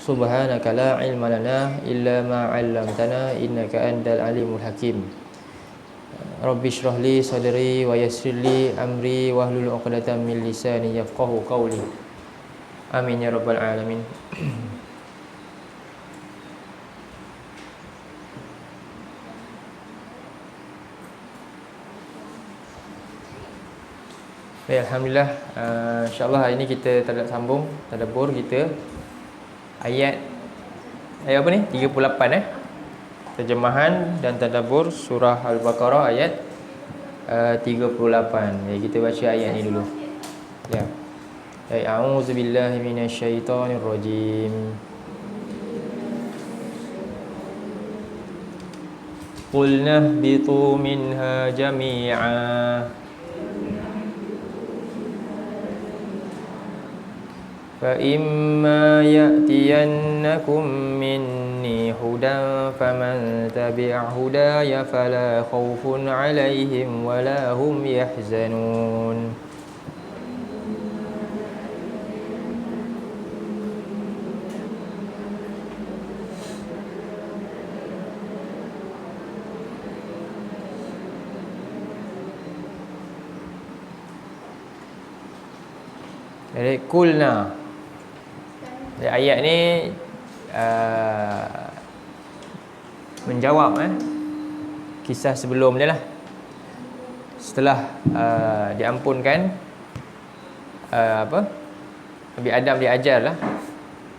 Subhanaka la ilma lana illa ma 'allamtana innaka antal alimul hakim. Rabbi shrah li sadri wa yassir li amri wahlul 'uqdatam min lisani yafqahu qawli. Amin ya rabbal alamin. Baik, alhamdulillah. InsyaAllah hari ini kita sambung tadabbur kita ayat apa ni? 38 terjemahan dan tadabbur surah Al-Baqarah ayat 38. Jadi kita baca ayat ni dulu. Ya. A'udzubillahi minasyaitonirrajim. Qulna ihbitu minha jami'a فَإِمَّا يَأْتِيَنَّكُمْ مِنِّي هُدًى فَمَنْ تَبِعَ هُدَايَ فَلَا خَوْفٌ عَلَيْهِمْ وَلَا هُمْ يَحْزَنُونَ. Jadi kulna, ayat ni menjawab kisah sebelum dia lah. Setelah diampunkan Nabi Adam diajar lah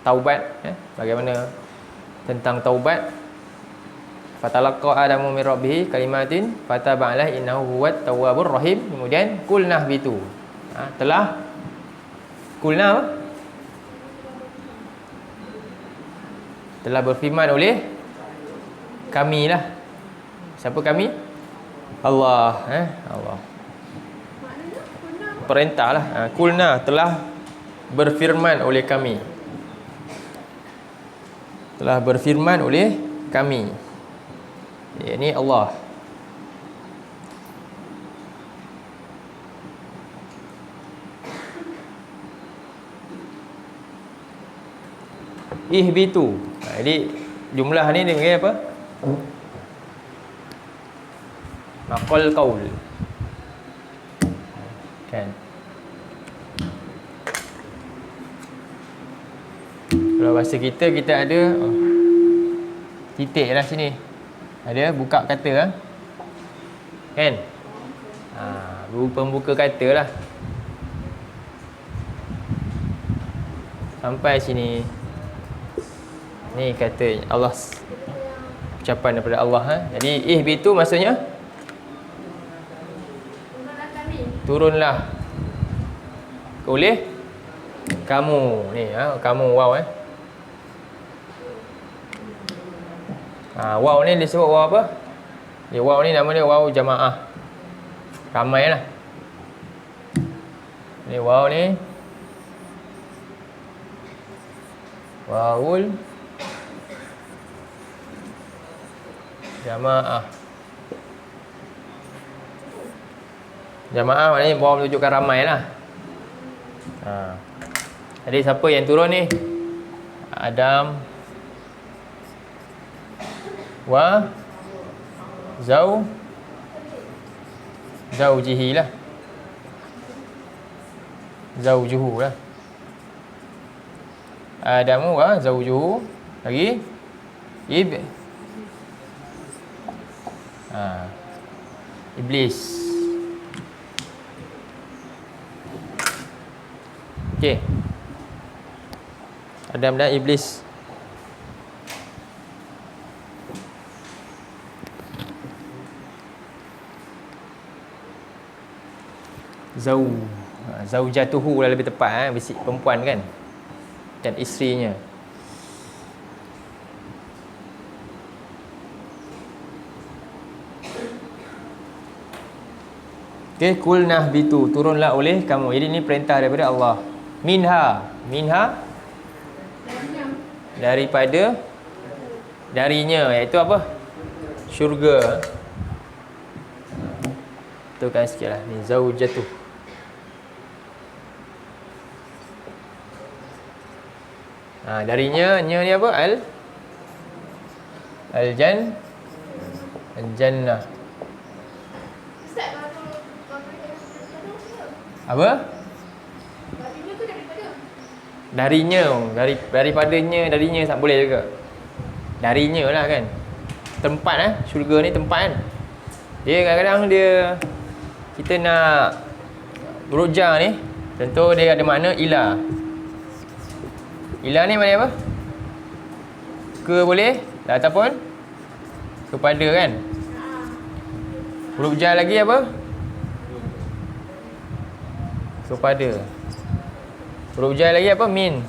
taubat, bagaimana tentang taubat. Fatalaqa Adamu min rabbih kalimatin fataba alaihi innahu huwat tawwabur rahim. Kemudian kulna bitu, telah kulna apa? Telah berfirman oleh kami lah. Siapa kami? Allah. Allah. Perintah lah. Kulna, telah berfirman oleh kami. Telah berfirman oleh kami. Ini Allah. Ihbitu. Jadi jumlah ni dia panggil apa? Maqal qaul. Kan. Kalau bahasa kita ada titik lah sini. Ada buka kata kan? Pembuka kata lah. Sampai sini. Ni kata Allah, ucapan daripada Allah. Jadi ihbitu maksudnya turunlah oleh kamu. Ni kamu, waw waw ni disebut waw apa? Waw ni nama dia waw jamaah, ramai lah. Ni waw ni wawul jamaah. Jamaah maknanya bawa menunjukkan ramai lah. Jadi siapa yang turun ni? Adam wa zaujihi lah. Zaujuhu lah. Adamu wa zaujuhu. Lagi Iblis. Okey. Adam dan Iblis. Zaujatuhu lah lebih tepat, perempuan kan, dan isterinya. Okey, kulnah bitu, turunlah oleh kamu. Jadi ini perintah daripada Allah. Minha darinya, iaitu apa? Syurga. Tukar sikit lah ni, zaujatuh. Darinya, nya ni apa? Al-jannah. Ustaz, Apa? Darinya, daripadanya tak boleh juga. Darinya lah kan. Tempat syurga ni tempat kan. Dia kadang-kadang kita nak berujar ni, tentu dia ada makna ila. Ila ni makna apa? Ke boleh ataupun kepada kan. Huruf jar lagi apa? Kepada. Huruf jar lagi apa? Min.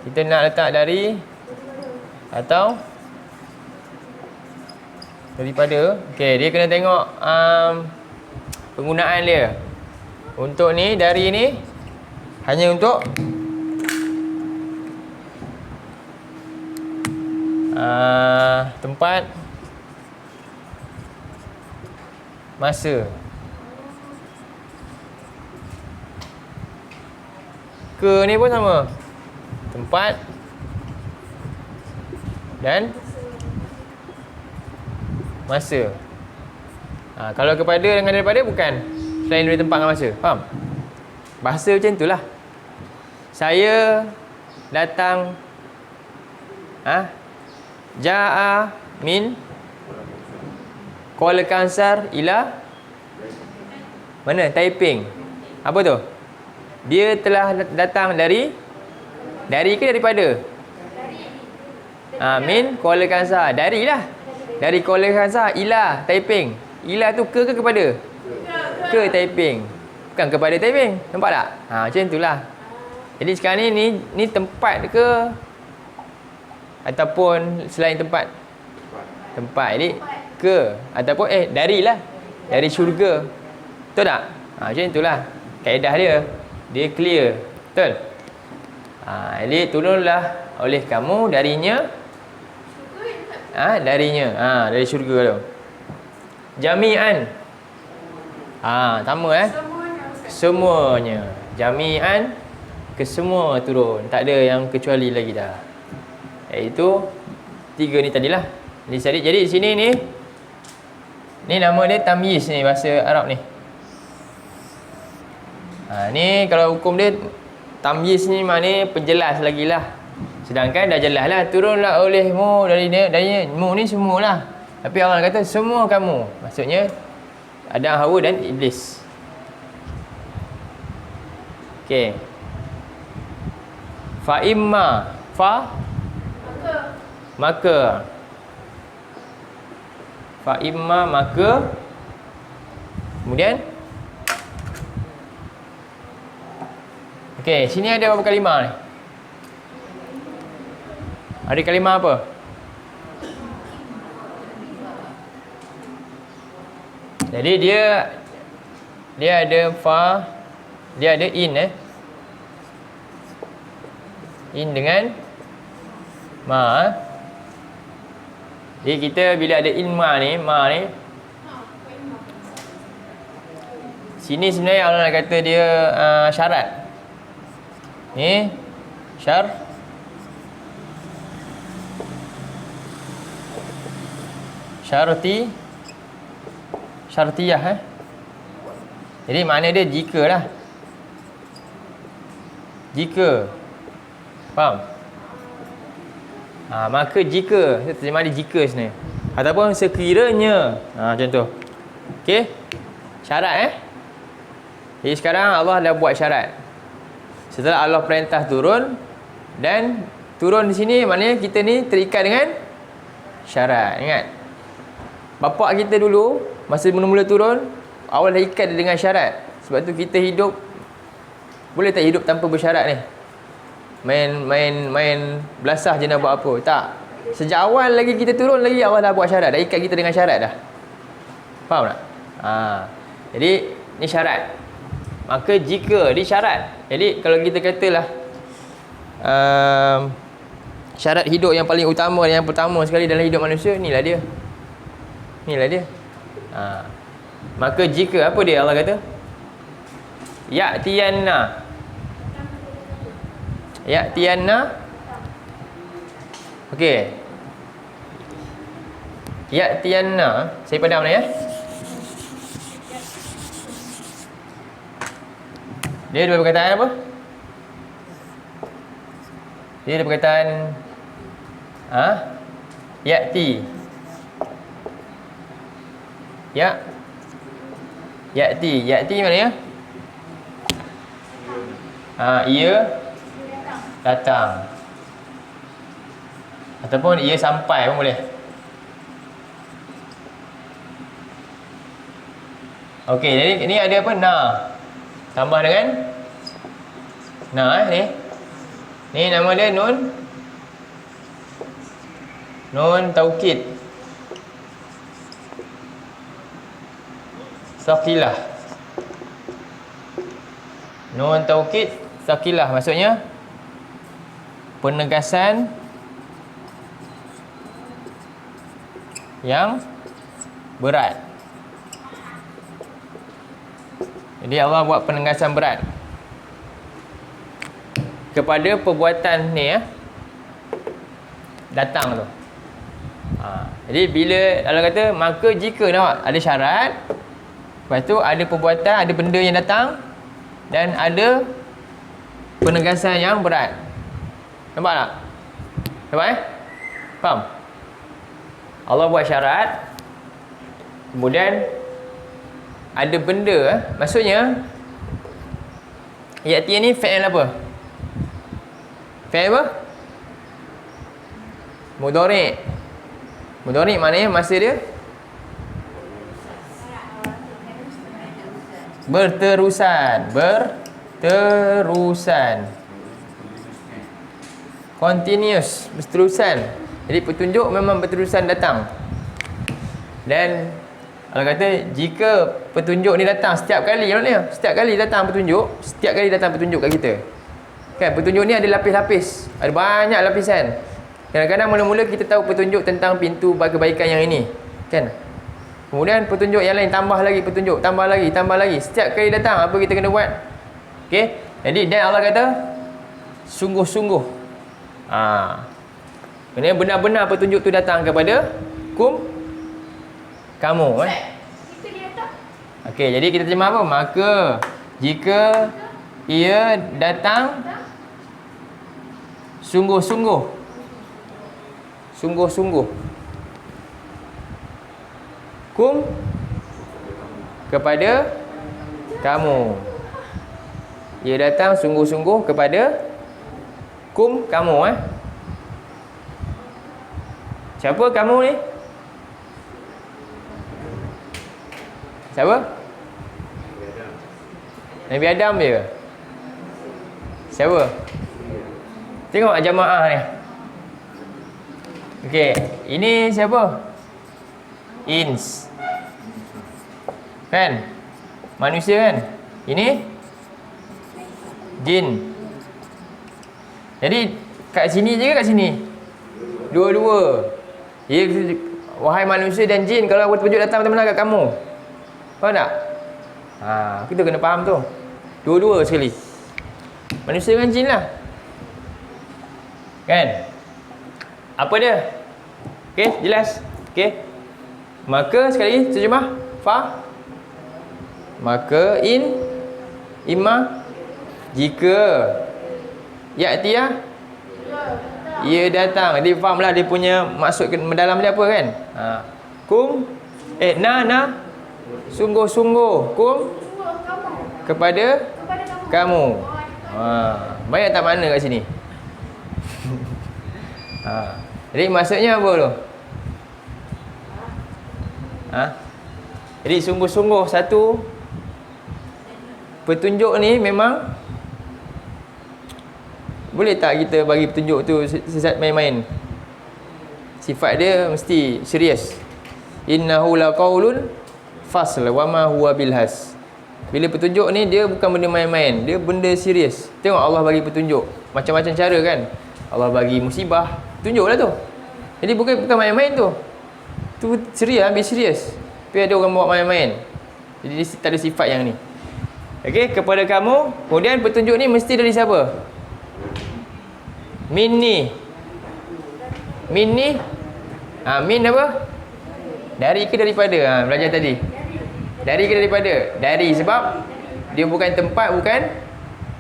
Kita nak letak dari atau daripada. Okey, dia kena tengok penggunaan dia. Untuk ni, dari ni hanya untuk tempat, masa. Ke ni pun sama. Tempat dan masa. Kalau kepada dengan daripada bukan. Selain dari tempat dan masa. Faham? Bahasa macam itulah. Saya datang Ja'a min Kuala Kangsar ila mana? Taiping. Apa tu? Dia telah datang dari ke daripada? Min Kuala Kangsar. Dari lah. Dari Kuala Kangsar ila Taiping. Ila tu ke kepada? Ke Taiping. Bukan kepada Taiping. Nampak tak? Macam itulah. Jadi sekarang ni tempat ke ataupun selain tempat? Tempat. Jadi ke ataupun darilah. Dari syurga. Betul tak? Macam itulah kaedah dia. Dia clear. Betul? Jadi turunlah oleh kamu darinya. Darinya. Dari syurga tu. Jami'an. Sama semuanya. Jami'an, kesemua turun. Tak ada yang kecuali lagi dah. Iaitu 3 ni tadilah. Jadi di sini ni nama dia tamyiz ni, bahasa Arab ni. Ni kalau hukum dia tamyiz ni maknanya penjelas lagi lah. Sedangkan dah jelas lah, turunlah olehmu darinya mu ni semualah. Tapi Allah kata semua kamu. Maksudnya Adam, Hawa dan Iblis. Okey. Fa imma maka. Fa imma maka. Kemudian okey, sini ada berapa kalimah ni? Ada kalimah apa? Jadi dia ada fa, dia ada in in dengan ma. Jadi kita bila ada in ma ni sini sebenarnya Allah nak kata dia syarat. Ni syartiyah Jadi makna dia jika lah. Jika. Faham? Maka jika. Terjemah dia jika sebenarnya. Ataupun sekiranya. Macam tu. Okey? Syarat Jadi sekarang Allah dah buat syarat. Setelah Allah perintah turun. Dan turun di sini maknanya kita ni terikat dengan syarat. Ingat? Bapak kita dulu masa mula-mula turun, awal dah ikat dia dengan syarat. Sebab tu kita hidup, boleh tak hidup tanpa bersyarat ni? Main belasah je nak buat apa? Tak. Sejak awal lagi kita turun lagi, Allah dah buat syarat. Dah ikat kita dengan syarat dah. Faham tak? Jadi ni syarat. Maka jika dia syarat. Jadi kalau kita katalah syarat hidup yang paling utama, yang pertama sekali dalam hidup manusia, inilah dia. Maka jika apa dia Allah kata? Ya'tiyanna. Ya'tiyanna. Okey. Ya'tiyanna. Saya padam ni ya. Dia ada perkataan apa? Dia ada perkataan ya'ti. Ya'ti. Ya'ti mana ya? Ia datang. Ataupun ia sampai pun boleh. Okey, jadi ini ada apa? Na. Tambah dengan na ni. Ni nama dia nun. Nun taukid. Saqilah. Nun taukid saqilah maksudnya penegasan yang berat. Jadi Allah buat penegasan berat kepada perbuatan ni ya, datang tu. Jadi bila Allah kata maka jika nampak ada syarat, lepas tu ada perbuatan, ada benda yang datang dan ada penegasan yang berat. Nampak tak? Nampak Faham? Allah buat syarat, kemudian ada benda maksudnya ya'ti ni fi'il apa? Fi'il apa? Mudhari'. Mudhari' maknanya masa dia berterusan. Berterusan. Continuous, berterusan. Jadi petunjuk memang berterusan datang. Dan Allah kata jika petunjuk ni datang setiap kali, maknanya setiap kali datang petunjuk, setiap kali datang petunjuk kat kita. Kan petunjuk ni ada lapis-lapis, ada banyak lapisan. Kadang-kadang mula-mula kita tahu petunjuk tentang pintu kebaikan yang ini, kan? Kemudian petunjuk yang lain tambah lagi petunjuk, tambah lagi. Setiap kali datang apa kita kena buat? Okey. Jadi dan Allah kata sungguh-sungguh. Maknanya benar-benar petunjuk tu datang kepada kamu Kita dia tak. Okey, jadi kita terjemah apa? Maka jika ia datang sungguh-sungguh. Sungguh-sungguh. Kepada kamu. Ia datang sungguh-sungguh kepada kamu Siapa kamu ni? Siapa? Nabi Adam dia. Siapa? Tengok jamaah ni. Okey, ini siapa? Ins. Kan? Manusia kan? Ini jin. Jadi kat sini je ke kat sini? Dua-dua. Jadi wahai manusia dan jin, kalau petunjuk datang benar-benar kat kamu. Faham tak? Kita kena faham tu. Dua-dua sekali. Manusia dengan jin lah. Kan? Apa dia? Okey, jelas? Okey. Maka sekali terjemah maka imma jika ya'tiyah ia datang. Dia fahamlah dia punya maksud mendalam dia apa kan? Sungguh-sungguh kepada kamu. Banyak tak makna kat sini. Jadi maksudnya apa tu? Jadi sungguh-sungguh satu petunjuk ni memang boleh tak kita bagi petunjuk tu sesat main-main? Sifat dia mesti serius. Innahu laqaulun fasl wa ma huwa bilhas. Bila petunjuk ni dia bukan benda main-main, dia benda serius. Tengok Allah bagi petunjuk macam-macam cara kan. Allah bagi musibah, tunjuklah tu. Jadi bukan main-main tu. Tu serius, ambil serius. Tapi ada orang bawa main-main. Jadi dia tak ada sifat yang ni. Okey, kepada kamu, kemudian petunjuk ni mesti dari siapa? Min ni. Min ni. Min apa? Dari ke daripada? Belajar tadi. Dari ke daripada? Dari sebab dia bukan tempat, bukan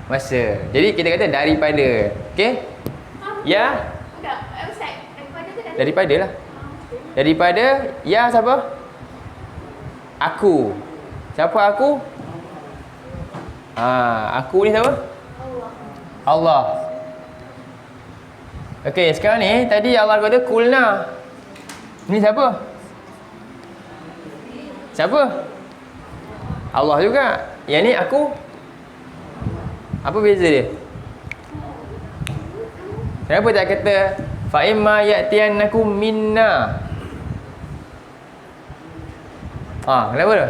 masa. Jadi kita kata daripada. Okey? Ya. Enggak, Ustaz. Daripada ke dari? Daripada lah. Daripada. Ya siapa? Aku. Siapa aku? Aku ni siapa? Allah. Okey, sekarang ni tadi Allah kata kulna. Ni siapa? Siapa? Allah juga. Yang ni aku. Apa beza dia? Kenapa tak kata fa imma ya'tiyannakum minna? Kenapa tu?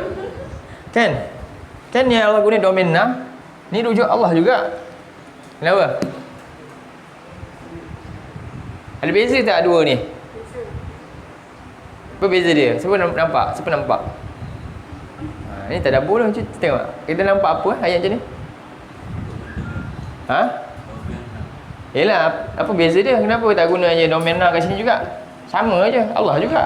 Kan ni Allah guna domain na. Ni rujuk Allah juga. Kenapa? Ada beza tak dua ni? Apa beza dia? Siapa nampak? Siapa nampak? Ni tadabbur lah. Cuba tengok. Kita nampak apa ayat macam ni? Yelah, apa beza dia? Kenapa tak guna je domain na kat sini juga? Sama je. Allah juga.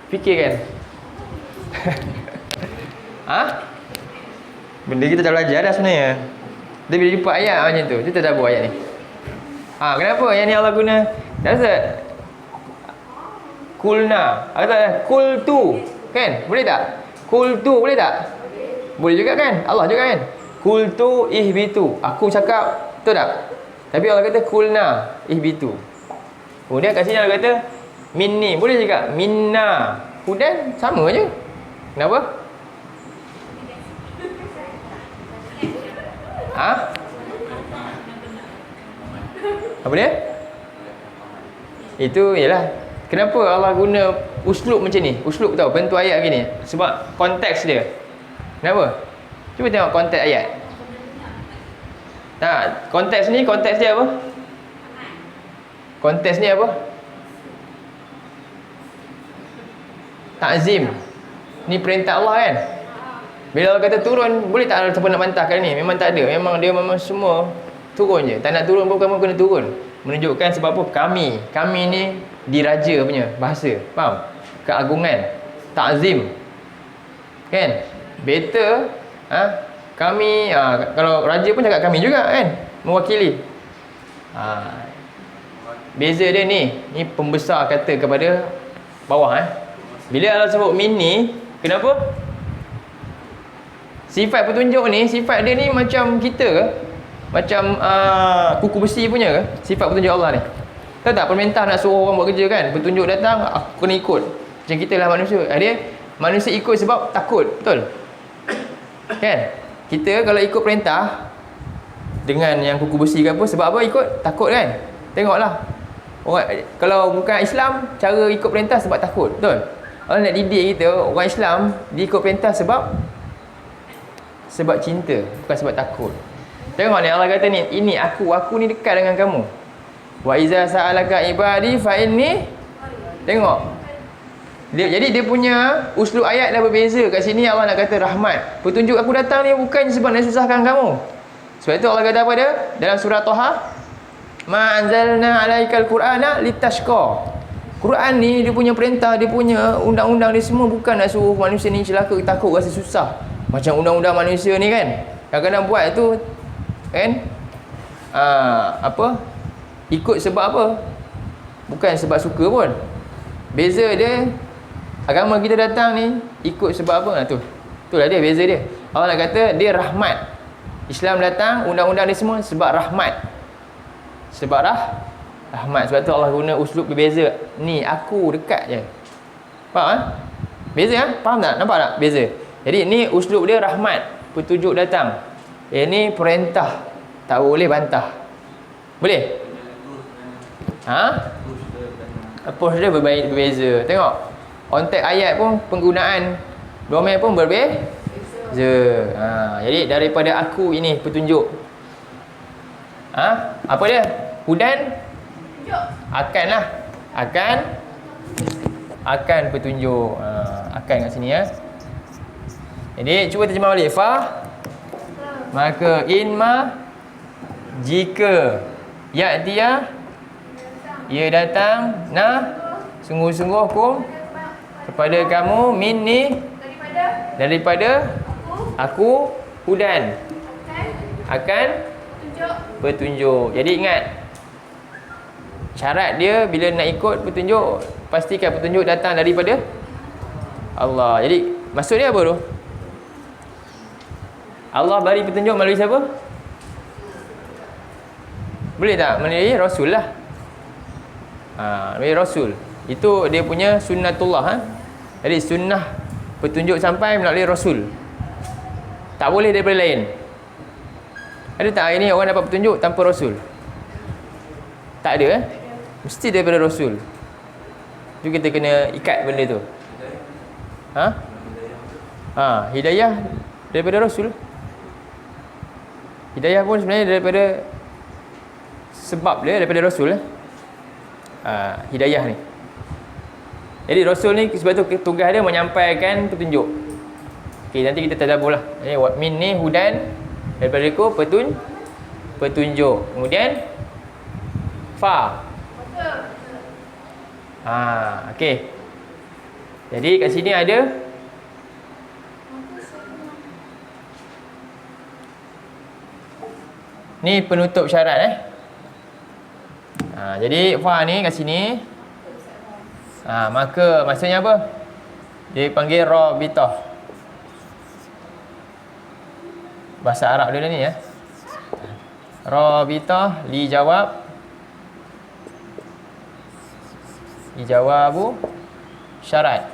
Fikirkan. Benda kita tak belajar dah sebenarnya. Dia bila jumpa ayat macam tu, kita tak buat ayat ni. Kenapa yang ni Allah guna? Tak rasa kulna. Kata kultu. Kan? Boleh tak? Kultu boleh tak? Boleh juga kan? Allah juga kan? Kultu ihbitu. Aku cakap, betul tak? Tapi Allah kata kulna ihbitu. Kemudian kat sini Allah kata minni. Boleh juga minna. Kemudian sama je. Kenapa? Apa dia? Itu ialah kenapa Allah guna uslub macam ni? Uslub tahu bentuk ayat gini. Sebab konteks dia. Kenapa? Cuba tengok konteks ayat. Konteks ni, konteks dia apa? Konteks ni apa? Ta'zim. Ni perintah Allah kan? Bila Allah kata turun, boleh tak ada siapa nak bantahkan ni? Memang tak ada. Memang dia memang semua turun je. Tak nak turun pun kamu kena turun. Menunjukkan sebab apa? Kami ni diraja punya bahasa. Faham? Keagungan. Ta'zim. Kan? Better kami, kalau raja pun cakap kami juga kan? Mewakili. Beza dia ni. Ni pembesar kata kepada bawah. Bila Allah sebut min ni, kenapa? Sifat petunjuk ni, sifat dia ni macam kita ke? Macam kuku besi punya ke? Sifat petunjuk Allah ni. Tahu tak perintah nak suruh orang buat kerja kan? Petunjuk datang, aku kena ikut. Macam kita lah manusia. Manusia ikut sebab takut. Betul? Kan? Kita kalau ikut perintah dengan yang kuku besi ke apa, sebab apa ikut? Takut kan? Tengoklah. Orang, kalau bukan Islam, cara ikut perintah sebab takut. Betul? Kalau nak didik kita, orang Islam, dia ikut perintah sebab cinta, bukan sebab takut. Tengok ni Allah kata ni, ini aku ni dekat dengan kamu. Wa iza sa'alaka ibadi fa inni. Tengok. Jadi dia punya uslub ayat dah berbeza. Kat sini Allah nak kata rahmat. Petunjuk aku datang ni bukan sebab nak susahkan kamu. Sebab itu Allah kata apa dia? Dalam surah Taha, ma anzalna alaikal qur'ana litashqa. Quran ni dia punya perintah, dia punya undang-undang dia semua bukan nak suruh manusia ni celaka, takut, rasa susah. Macam undang-undang manusia ni kan, kadang-kadang buat tu kan, ikut sebab apa? Bukan sebab suka pun. Beza dia, agama kita datang ni ikut sebab apa? Itulah dia beza dia. Allah nak kata dia rahmat. Islam datang, undang-undang dia semua sebab rahmat. Sebab rahmat. Sebab tu Allah guna uslub berbeza. Ni aku dekat je. Faham? Beza Faham tak? Nampak tak beza? Jadi ni uslub dia rahmat, petunjuk datang. Ini perintah, tak boleh bantah. Boleh? Approach dia berbeza. Tengok konteks ayat pun, penggunaan domain pun berbeza. Jadi daripada aku ini petunjuk. Apa dia? Hudan? Akanlah. Akan petunjuk. Akan kat sini ya. Jadi cuba terjemah balik. Maka in ma jika ya'tiya ia datang, na sungguh-sungguh kum kepada kamu, min ni daripada aku, hudan akan petunjuk. Jadi ingat, syarat dia bila nak ikut petunjuk, pastikan petunjuk datang daripada Allah. Jadi maksud dia apa tu? Allah bagi petunjuk melalui siapa? Boleh tak? Melalui Rasul lah. Melalui Rasul. Itu dia punya sunnatullah. Jadi sunnah petunjuk sampai melalui Rasul. Tak boleh daripada lain. Ada tak hari ni orang dapat petunjuk tanpa Rasul? Tak ada. Mesti daripada Rasul. Tu kita kena ikat benda tu. Hidayah daripada Rasul. Hidayah pun sebenarnya daripada sebab dia daripada Rasul. Hidayah ni. Jadi Rasul ni sebab tu tugas dia menyampaikan petunjuk. Okey, nanti kita tadabbur lah. Min ni hudan daripada aku petunjuk. Kemudian fa. Okey. Jadi kat sini ada ni penutup syarat jadi fa ni kat sini. Maka maksudnya apa? Dia panggil rabitah. Bahasa Arab dia ni Rabitah li jawabu syarat.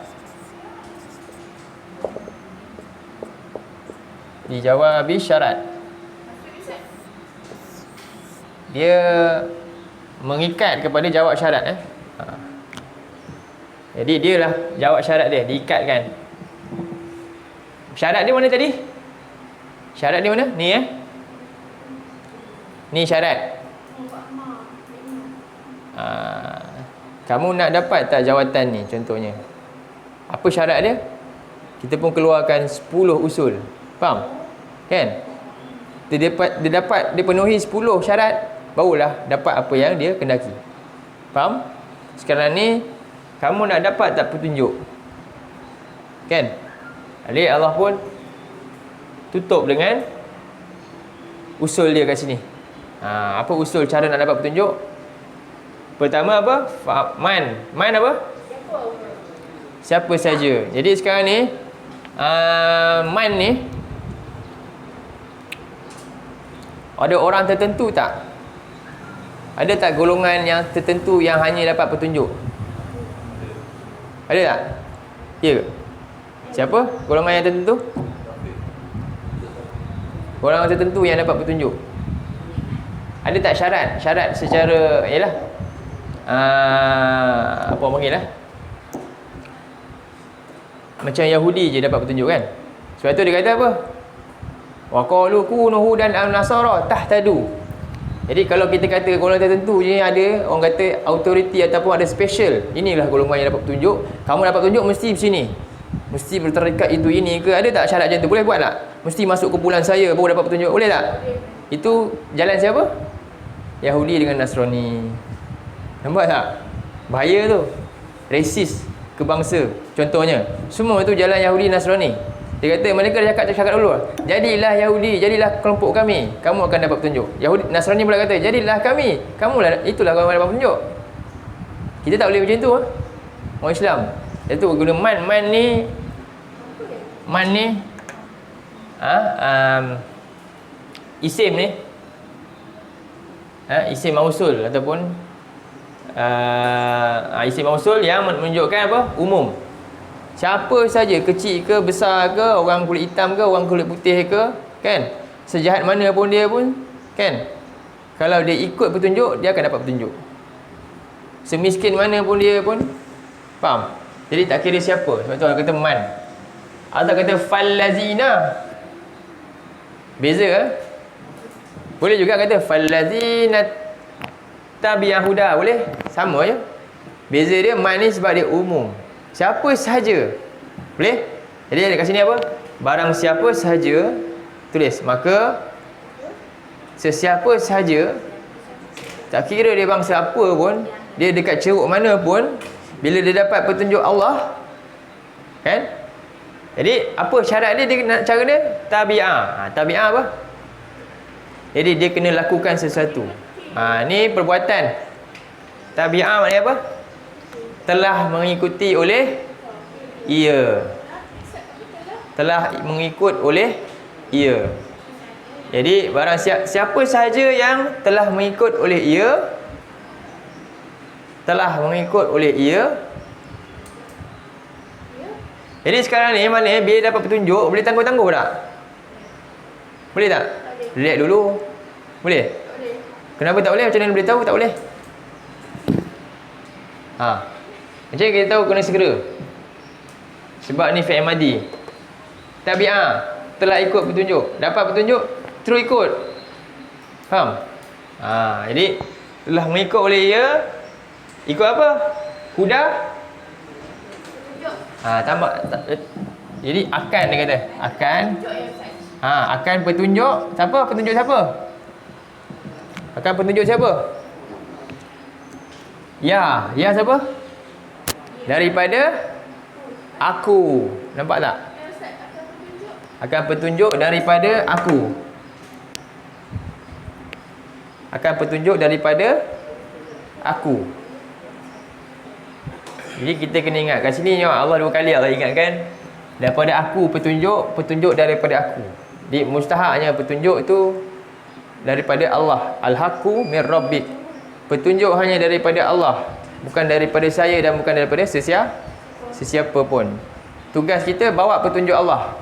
Dijawabi syarat. Dia mengikat kepada jawab syarat Jadi dia lah jawab syarat dia, diikatkan. Syarat dia mana tadi? Syarat dia mana? Ni Ni syarat. Kamu nak dapat tak jawatan ni contohnya? Apa syarat dia? Kita pun keluarkan 10 usul. Faham? Kan? Dia dapat dia penuhi 10 syarat, barulah dapat apa yang dia kendaki. Faham? Sekarang ni kamu nak dapat tak petunjuk? Kan? Jadi Allah pun tutup dengan usul dia kat sini. Apa usul cara nak dapat petunjuk? Pertama apa? Man apa? Siapa saja. Jadi sekarang ni man ni ada orang tertentu tak? Ada tak golongan yang tertentu yang hanya dapat petunjuk? Ada tak? Ya ke? Siapa? Golongan yang tertentu? Golongan tertentu yang dapat petunjuk. Ada tak syarat? Syarat secara apa orang panggil macam Yahudi je dapat petunjuk kan? Sebab tu dia kata apa? Wa qalu kunu hudan an-nasara tahtadu. Jadi kalau kita kata golongan tertentu je ada, orang kata authority ataupun ada special, inilah golongan yang dapat petunjuk. Kamu dapat petunjuk mesti di sini. Mesti berterikat itu ini ke? Ada tak syarat macam tu? Boleh buat tak? Mesti masuk kumpulan saya baru dapat petunjuk. Boleh tak? Itu jalan siapa? Yahudi dengan Nasrani. Nampak tak? Bahaya tu. Racist kebangsa contohnya. Semua itu jalan Yahudi Nasrani. Dia kata mereka dah cakap dulu, jadilah Yahudi, jadilah kelompok kami, kamu akan dapat petunjuk. Yahudi Nasrani pula kata, jadilah kami, kamulah, itulah kamu dapat petunjuk. Kita tak boleh macam tu orang Islam. Itu guna man ni isim ni isim mausul ataupun isim mausul yang menunjukkan apa? Umum. Siapa saja, kecil ke, besar ke, orang kulit hitam ke, orang kulit putih ke, kan? Sejahat mana pun dia pun, kan? Kalau dia ikut petunjuk, dia akan dapat petunjuk. Semiskin mana pun dia pun, faham? Jadi tak kira siapa. Sebab tu orang kata man. Allah kata fallazina. Beza ke? Boleh juga kata fallazina tabi'ahuda. Boleh? Sama je. Beza dia man ni sebab dia umum. Siapa sahaja. Boleh? Jadi ada kat sini apa? Barang siapa sahaja, tulis, maka Sesiapa sahaja, tak kira dia bangsa apa pun, dia dekat ceruk mana pun, bila dia dapat petunjuk Allah, kan? Jadi apa syarat dia, cara dia? Tabi'ah. Tabi'ah apa? Jadi dia kena lakukan sesuatu. Ni perbuatan. Tabi'ah maknanya apa? Telah mengikuti oleh ia. Telah mengikut oleh ia. Jadi barang siapa sahaja yang telah mengikut oleh ia, telah mengikut oleh ia. Jadi sekarang ni mana bila dapat petunjuk, boleh tangguh-tangguh tak? Boleh tak? Relax dulu. Boleh? Kenapa tak boleh? Macam mana boleh tahu tak boleh? Macam kita tahu kena segera. Sebab ni fi'il madi. Tabi'ah, telah ikut petunjuk. Dapat petunjuk, terus ikut. Faham? Jadi telah mengikut oleh ia. Ikut apa? Huda. Tambah. Jadi akan dia kata. Akan. Akan petunjuk. Siapa? Petunjuk siapa? Akan petunjuk siapa? Ya. Ya siapa? Daripada aku. Nampak tak? Akan petunjuk daripada aku. Akan petunjuk daripada aku. Jadi kita kena ingat kat sini Allah 2 kali Allah ingatkan, daripada aku petunjuk, petunjuk daripada aku. Jadi mustahaknya petunjuk itu daripada Allah. Al-haqqu mir rabbik. Petunjuk hanya daripada Allah, bukan daripada saya dan bukan daripada sesiapa pun. Tugas kita bawa petunjuk Allah.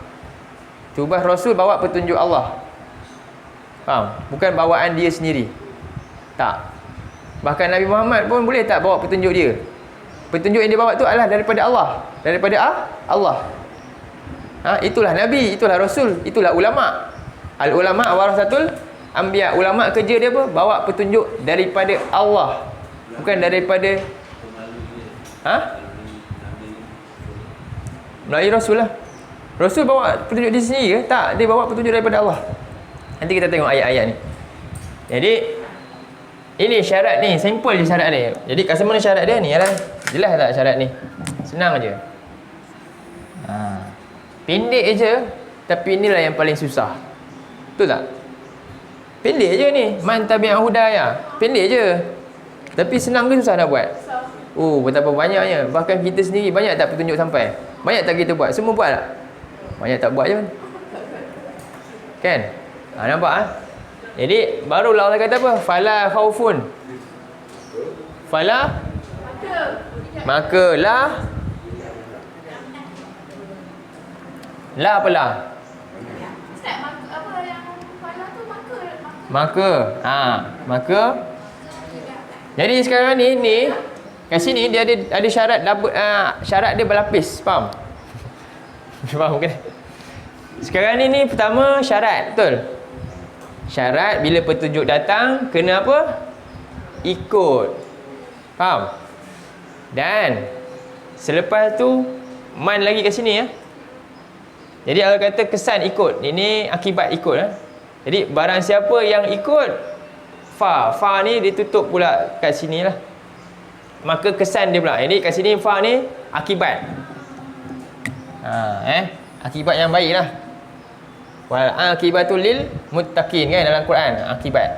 Tugas Rasul bawa petunjuk Allah. Faham? Bukan bawaan dia sendiri. Tak. Bahkan Nabi Muhammad pun boleh tak bawa petunjuk dia. Petunjuk yang dia bawa tu adalah daripada Allah. Daripada Allah. Itulah Nabi, itulah Rasul, itulah ulama. Al-ulama warasatul anbiya. Ulama kerja dia apa? Bawa petunjuk daripada Allah, bukan daripada melalui Rasul lah. Rasul bawa petunjuk di sini ke? Tak, dia bawa petunjuk daripada Allah. Nanti kita tengok ayat-ayat ni. Jadi ini syarat ni, simple je syarat dia. Jadi kat mana syarat dia ni? Jelas tak syarat ni? Senang je. Pendek je, tapi inilah yang paling susah. Betul tak? Pendek je ni. Man tabi'a hudaya. Pendek je. Tapi senang ke susah nak buat? Betapa banyaknya. Bahkan kita sendiri banyak tak petunjuk sampai? Banyak tak kita buat? Semua buat tak? Banyak tak buat je kan? Kan? Nampak Jadi barulah Allah kata apa? Fala khaufun. Fala maka la apa la? Ustaz, apa yang fala tu maka. Jadi sekarang ni kat sini dia ada syarat syarat dia berlapis, faham? Faham kan? Sekarang ni pertama syarat, betul? Syarat bila petunjuk datang kena apa? Ikut. Faham? Dan selepas tu man lagi kat sini Jadi Allah kata kesan ikut. Ini akibat ikut Jadi barang siapa yang ikut fa ni ditutup pula kat sini lah. Maka kesan dia pula. Jadi kat sini fa ni akibat. Akibat yang baik lah. Wal akibatul lil muttaqin kan dalam Quran. Akibat.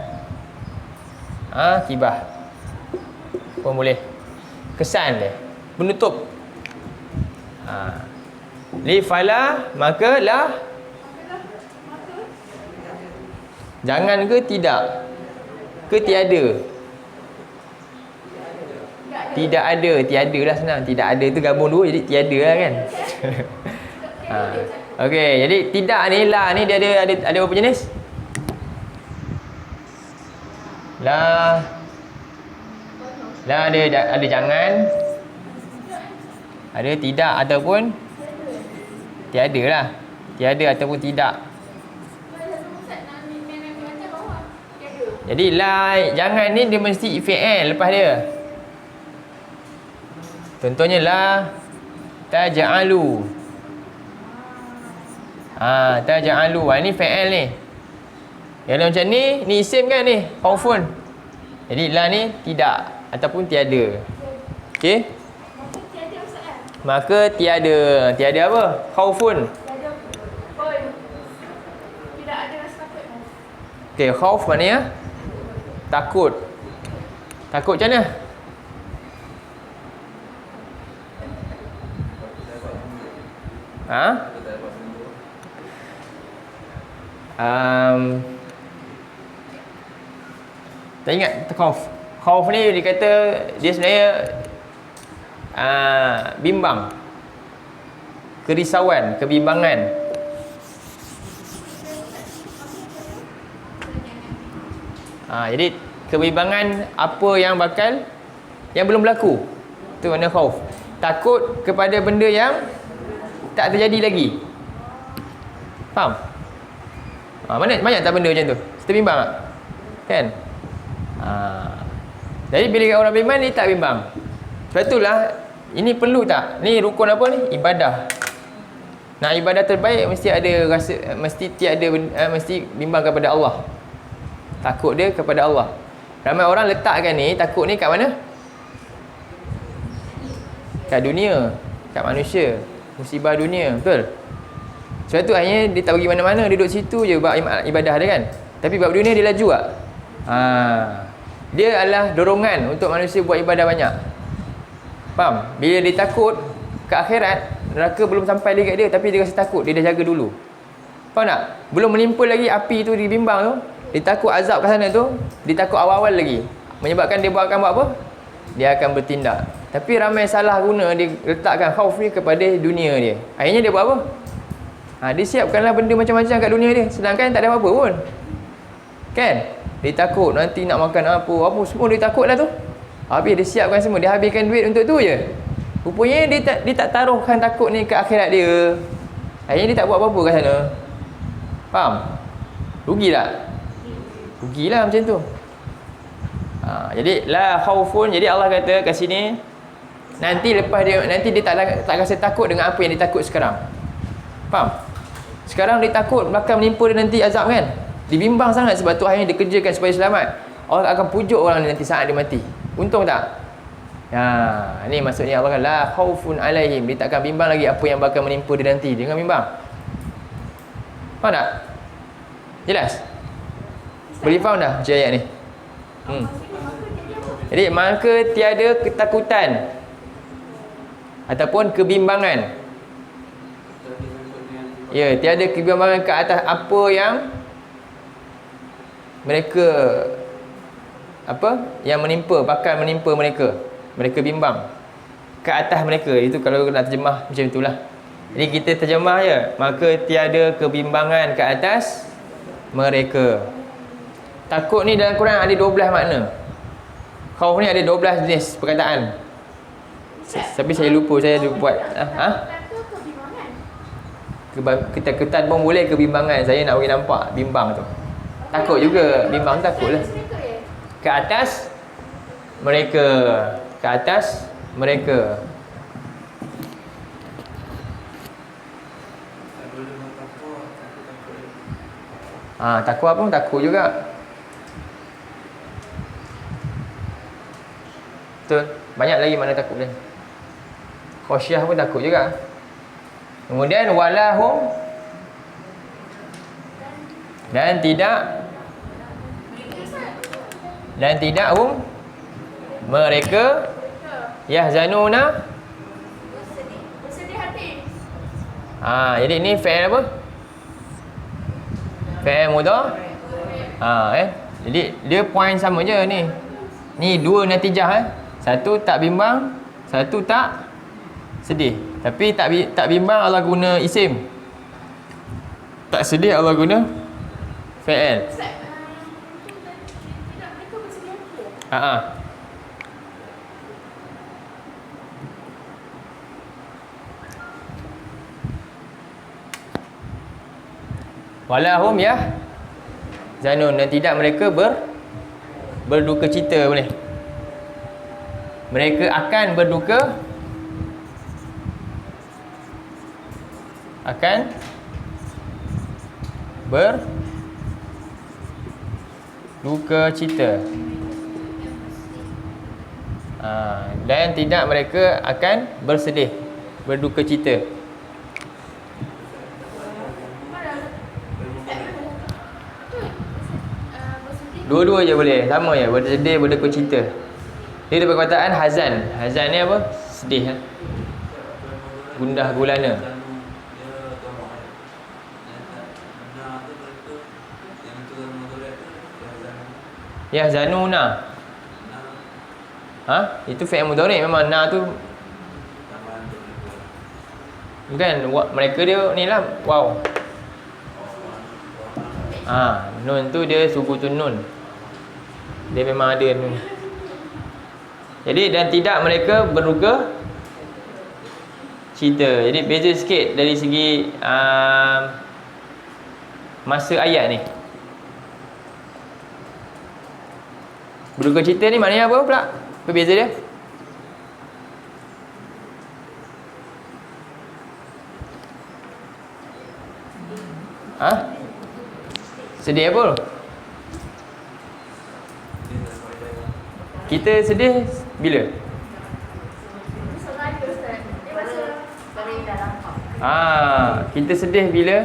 Akibah. Pun boleh. Kesan dia. Penutup. Li fala maka la. Jangan ke tidak? Ke tiada? Tidak ada. Tiada lah senang. Tidak ada tu gabung dua jadi tiada lah kan. Okey, jadi tidak ni la ni dia ada berapa jenis? La ada jangan. Ada tidak ataupun tiada lah. Tiada ataupun tidak. Jadi la jangan ni dia mesti fi'il lepas dia. Contohnya la taj'alu. Taj'alu. Ini fi'il ni. Yang macam ni isim kan ni, khaufun. Jadi la ni tidak ataupun tiada. Okey? Maka tiada Ustaz kan? Maka tiada. Tiada apa? Khaufun. Tiada pun. Tidak ada rasa takut kan? Okey, khauf maknanya takut. Takut macam mana? Ha? Tak ingat khauf. Khauf ni dikata dia sebenarnya bimbang. Kerisauan, kebimbangan. Jadi kebimbangan apa yang belum berlaku. Itu makna khauf. Takut kepada benda yang tak terjadi lagi. Faham? Mana banyak tak benda macam tu? Kita bimbang tak? Kan? Jadi bila orang bimbang ni tak bimbang. Sebab itulah ini perlu tak? Ni rukun apa ni? Ibadah. Nah, ibadah terbaik mesti ada rasa, mesti bimbang kepada Allah. Takut dia kepada Allah. Ramai orang letakkan ni takut ni kat mana? Kat dunia, kat manusia, musibah dunia, betul? Sebab tu akhirnya dia tak pergi mana-mana, dia duduk situ je buat ibadah dia kan. Tapi bab dunia dia laju tak? Dia adalah dorongan untuk manusia buat ibadah banyak. Faham? Bila dia takut ke akhirat, neraka belum sampai lagi kat dia, tapi dia rasa takut, dia dah jaga dulu. Faham tak? Belum menimpa lagi api tu di bimbang tu, dia takut azab kat sana tu, dia takut awal-awal lagi. Menyebabkan dia akan buat apa? Dia akan bertindak. Tapi ramai salah guna, dia letakkan khauf ni kepada dunia dia. Akhirnya dia buat apa? Dia siapkanlah benda macam-macam kat dunia dia, sedangkan tak ada apa-apa pun. Kan? Dia takut nanti nak makan apa semua dia takut lah tu. Habis dia siapkan semua, dia habiskan duit untuk tu je. Rupanya dia tak taruhkan takut ni ke akhirat dia. Akhirnya dia tak buat apa-apa kat sana. Faham? Rugi tak? Rugilah macam tu. Jadi la khaufun. Jadi Allah kata kat sini, nanti dia tak rasa takut dengan apa yang dia takut sekarang. Faham? Sekarang dia takut belakang menimpa dia nanti azab kan? Dibimbang sangat sebab tu akhirnya dia kerjakan supaya selamat. Allah akan pujuk orang ni nanti saat dia mati. Untung tak? Ni maksudnya Allah kata la khaufun alaihim. Dia tak akan bimbang lagi apa yang bakal menimpa dia nanti. Dia jangan bimbang. Faham tak? Jelas? Boleh faham dah macam ayat ni? Jadi maka tiada ketakutan ataupun kebimbangan. Ya, tiada kebimbangan ke atas apa yang mereka yang bakal menimpa mereka. Mereka bimbang ke atas mereka. Itu kalau nak terjemah macam itulah. Jadi kita terjemah je, maka tiada kebimbangan ke atas mereka. Takut ni dalam Quran ada 12 makna. Khauf ni ada 12 jenis perkataan. Tapi saya lupa, saya ada buat. Ketakutan pun boleh, kebimbangan. Saya nak bagi nampak bimbang tu. Takut juga, bimbang takut lah. Ke atas mereka. Ke atas mereka. Takut pun takut juga. Betul. Banyak lagi mana takut ni. Khosyah pun takut juga. Kemudian walahum, dan tidak mereka yahzanuna, bersedih hati. Jadi ni fi'il apa? Fi'il mudhari'. Jadi dia point sama je ni. Ni dua natijah Satu tak bimbang, satu tak sedih. Tapi tak bimbang Allah guna isim. Tak sedih Allah guna fi'il. Ustaz, tidak mereka bersedih hati. Walahum ya zanun, dan tidak mereka berduka cita boleh. Mereka akan berduka, duka cita. Dan tidak mereka akan bersedih, berduka cita. Dua-dua je boleh, sama je, bersedih, berduka cita. Dia ada perkataan hazan. Hazan ni apa? Sedih. Gundah gulana. Yahzanuna. Itu fi'il mudhari', memang na tu bukan mereka dia ni lah, wow. Nun tu dia subutun nun. Dia memang ada nun. Jadi dan tidak mereka berduka cita. Jadi beza sikit dari segi masa ayat ni. Berduka cita ni maknanya apa pula? Apa beza dia? Sedih apa? Kita sedih bila? Kita sedih bila?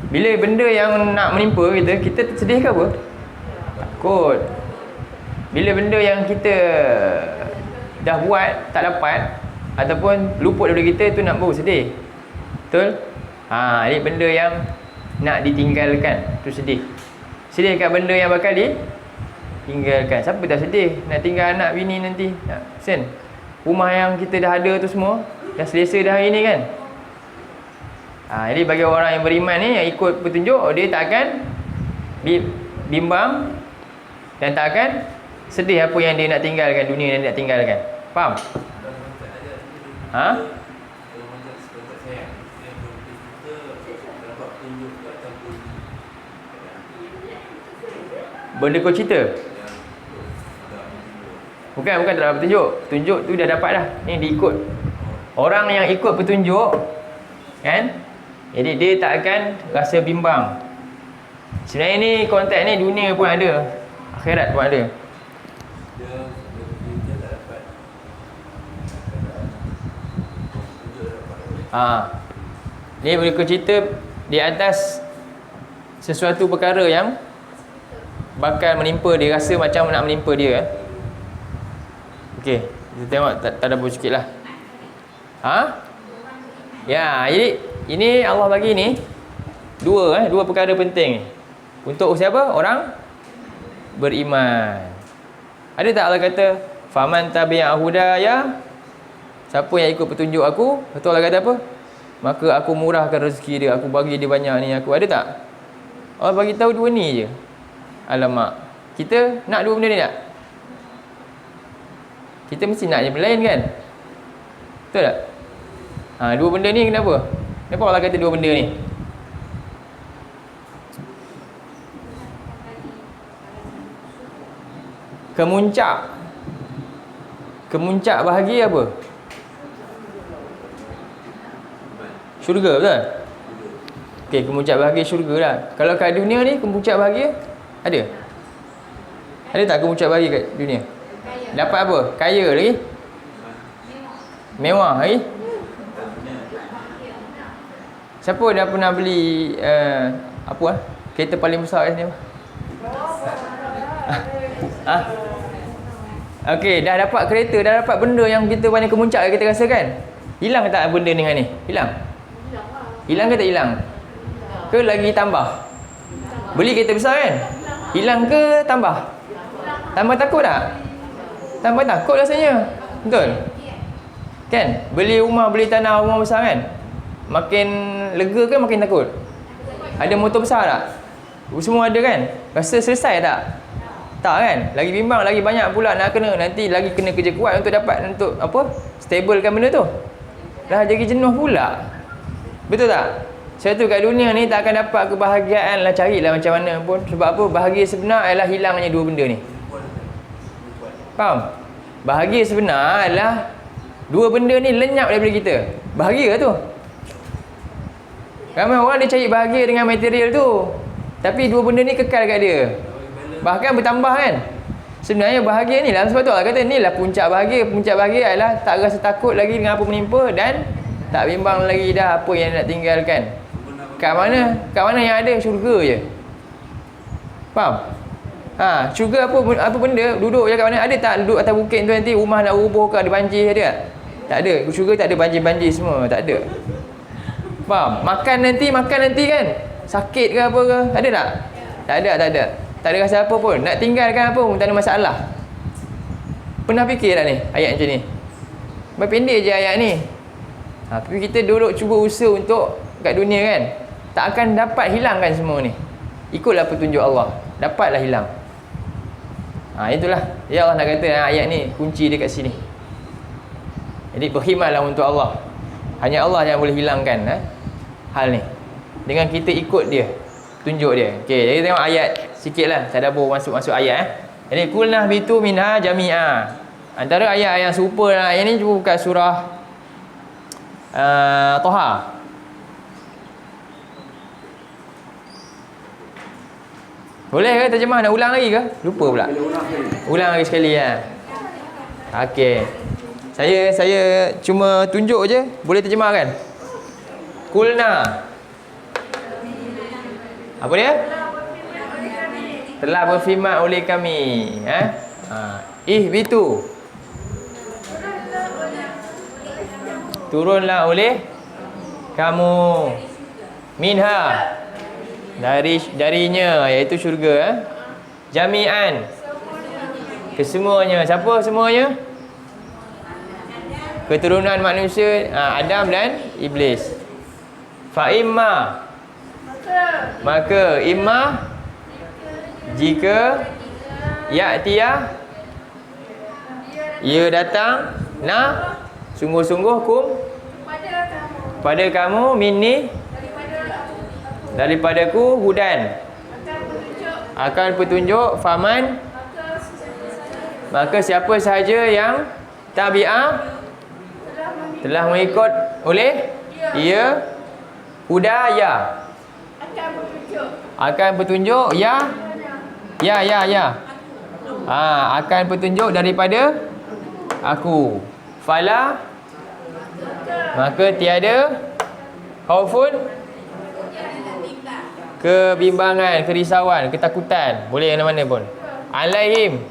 Bila benda yang nak menimpa kita sedih ke apa? Takut. Bila benda yang kita dah buat tak dapat ataupun luput daripada kita tu nak baru sedih. Betul? Ini benda yang nak ditinggalkan tu sedih. Sedih kat benda yang bakal ditinggalkan. Siapa tak sedih nak tinggal anak bini nanti? Sen. Rumah yang kita dah ada tu semua dah selesa dah hari ni kan. Jadi bagi orang yang beriman ni, yang ikut petunjuk, dia tak akan bimbang dan tak akan sedih apa yang dia nak tinggalkan, dunia yang dia nak tinggalkan. Faham? Berduka cita. Bukan tak dapat petunjuk. Petunjuk tu dah dapat dah. Ni diikut. Orang yang ikut petunjuk kan? Jadi dia tak akan rasa bimbang. Sebenarnya ni konteks ni dunia pun ada, akhirat pun ada. Ni berduka cita di atas sesuatu perkara yang bakal menimpa dia, rasa macam nak menimpa dia. Okey, kita tengok tadabbur sikitlah. Ya, jadi ini Allah bagi ni dua perkara penting ni. Untuk siapa? Orang beriman. Ada tak Allah kata faman tabi'a hudaya? Siapa yang ikut petunjuk aku? Betul Allah kata apa? Maka aku murahkan rezeki dia, aku bagi dia banyak ni aku. Ada tak? Allah bagi tahu dua ni je. Alamak. Kita nak dua benda ni tak? Kita mesti nak je lain kan? Betul tak? Dua benda ni kenapa? Kenapa Allah kata dua benda ni? Kemuncak bahagia apa? Syurga, betul? Okey, kemuncak bahagia syurga lah. Kalau kat dunia ni kemuncak bahagia ada? Ada tak kemuncak bahagia kat dunia? Dapat apa? Kaya lagi? Mewah lagi? Siapa dah pernah beli kereta paling besar kat sini? Okey, dah dapat kereta, dah dapat benda yang kita paling kemuncak kita rasa kan? Hilang tak benda dengan ni? Hilang? Hilang ke tak hilang? Ke lagi tambah? Beli kereta besar kan? Hilang ke tambah? Tambah takut tak? Tambah takut rasanya. Betul? Kan? Beli rumah, beli tanah, rumah besar kan? Makin lega ke makin takut? Ada motor besar tak? Semua ada kan? Rasa selesai tak? Tak kan? Lagi bimbang, lagi banyak pula nak kena. Nanti lagi kena kerja kuat untuk dapat, untuk apa? Stablekan benda tu. Dah jadi jenuh pula. Betul tak? Sebab tu kat dunia ni tak akan dapat kebahagiaan lah, carilah macam mana pun. Sebab apa? Bahagia sebenar adalah hilangnya dua benda ni. Faham? Bahagia sebenar adalah dua benda ni lenyap daripada kita. Bahagia tu. Ramai orang dia cari bahagia dengan material tu. Tapi dua benda ni kekal kat dia. Bahkan bertambah kan. Sebenarnya bahagia ni lah. Sebab tu Allah kata ni lah puncak bahagia. Puncak bahagia adalah tak rasa takut lagi dengan apa menimpa dan tak bimbang lagi dah apa yang nak tinggalkan. Kat mana? Kat mana yang ada? Syurga je. Faham? Syurga apa benda? Duduk je kat mana? Ada tak duduk atas bukit tu nanti rumah nak rubuh ke ada banjir ada tak? Tak ada. Syurga tak ada banjir-banjir semua. Tak ada. Faham? Makan nanti kan? Sakit ke apa ke? Ada tak? Tak ada. Tak ada rasa apa pun. Nak tinggalkan apa pun tak ada masalah. Pernah fikir tak ni? Ayat macam ni. Pendek je ayat ni. Tapi kita duduk cuba usaha untuk kat dunia kan. Tak akan dapat hilangkan semua ni. Ikutlah petunjuk Allah. Dapatlah hilang. Itulah. Ya Allah nak kata ayat ni kunci dia kat sini. Jadi berkhidmatlah untuk Allah. Hanya Allah yang boleh hilangkan hal ni. Dengan kita ikut dia, tunjuk dia. Okey, jadi tengok ayat sikitlah. Saya dah masuk ayat Jadi kulnah bitu minha jami'a. Antara ayat yang serupa dengan ayat ni cuba buka surah Taha. Boleh ke terjemah? Nak ulang lagi ke? Lupa pula. Ulang lagi sekali Okey. Saya cuma tunjuk je. Boleh terjemahkan? Kulna. Apa dia? Telah berfirman oleh kami. Ihbitu. Turunlah oleh kamu. Minha. Darinya, iaitu syurga. Jami'an. Kesemuanya. Siapa semuanya? Keturunan manusia, Adam dan Iblis. Fa'imma. Maka imma jika ya'tiyah ia datang sungguh-sungguh pada kamu minni daripadaku hudan akan petunjuk faman maka siapa sahaja yang tabi'ah telah mengikut oleh ia hudaya akan petunjuk akan petunjuk daripada aku fala maka tiada khaufun kebimbangan, kerisauan, ketakutan, boleh yang mana pun alaihim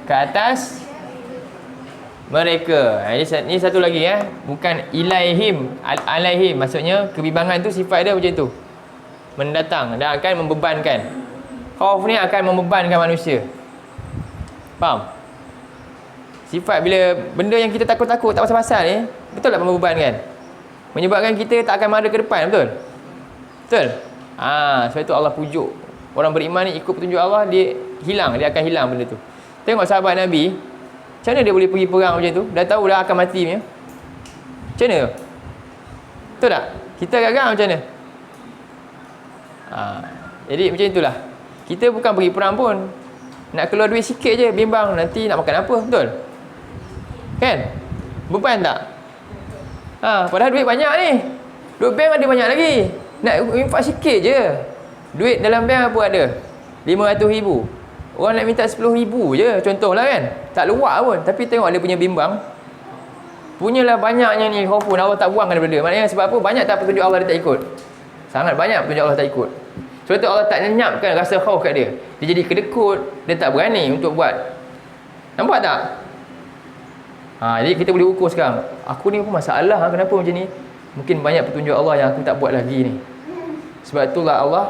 ke atas mereka. Ini satu lagi bukan ilaihim, alaihim, maksudnya kebimbangan tu sifat dia macam tu, mendatang dan akan membebankan. Khauf ni akan membebankan manusia. Faham? Sifat bila benda yang kita takut-takut tak pasal-pasal ni, betul tak membebankan? Menyebabkan kita tak akan mara ke depan, betul? Betul? Sebab itu Allah pujuk orang beriman ni ikut petunjuk Allah, dia akan hilang benda tu. Tengok sahabat Nabi, macam mana dia boleh pergi perang macam tu? Dah tahu dah akan mati punya. Macam mana? Betul tak? Kita agak-agak macam mana? Jadi macam itulah. Kita bukan pergi perang pun, nak keluar duit sikit je, bimbang nanti nak makan apa, betul? Kan? Beban tak? Padahal duit banyak ni. Duit bank ada banyak lagi. Nak infak sikit je. Duit dalam bank apa ada? 500,000. Orang nak minta 10,000 je, contohlah kan. Tak luak pun, tapi tengok dia punya bimbang. Punyalah banyaknya ni khaufun, Allah tak buangkan daripada dia. Maknanya sebab apa? Banyak tak petunjuk Allah dia tak ikut. Sangat banyak petunjuk Allah tak ikut. Sebab tu Allah tak lenyapkan rasa khauf kat dia. Dia jadi kedekut, dia tak berani untuk buat. Nampak tak? Jadi kita boleh ukur sekarang. Aku ni apa masalah? Kenapa macam ni? Mungkin banyak petunjuk Allah yang aku tak buat lagi ni. Sebab itulah Allah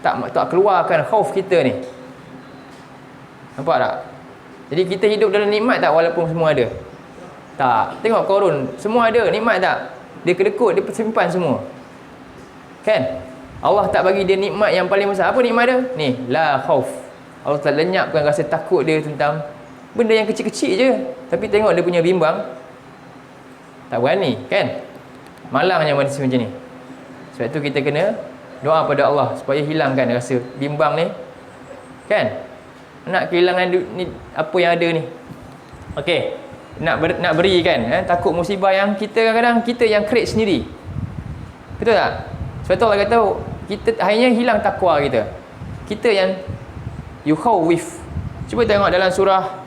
tak keluarkan khauf kita ni. Nampak tak? Jadi kita hidup dalam nikmat tak walaupun semua ada? Tak. Tengok Qarun, semua ada, nikmat tak? Dia kedekut, dia simpan semua. Kan? Allah tak bagi dia nikmat yang paling besar. Apa nikmat dia? Ni, la khauf. Allah tak lenyapkan rasa takut dia tentang benda yang kecil-kecil je. Tapi tengok dia punya bimbang, tak berani, kan? Malangnya manusia macam ni. Sebab tu kita kena doa pada Allah supaya hilangkan rasa bimbang ni. Kan? Nak kehilangan ni, apa yang ada ni. Okey. Nak beri kan, takut musibah yang kita kadang-kadang kita yang create sendiri. Betul tak? Sebab tu Allah kata kita akhirnya hilang takwa kita. Kita yang yukhawif. Cuba tengok dalam surah,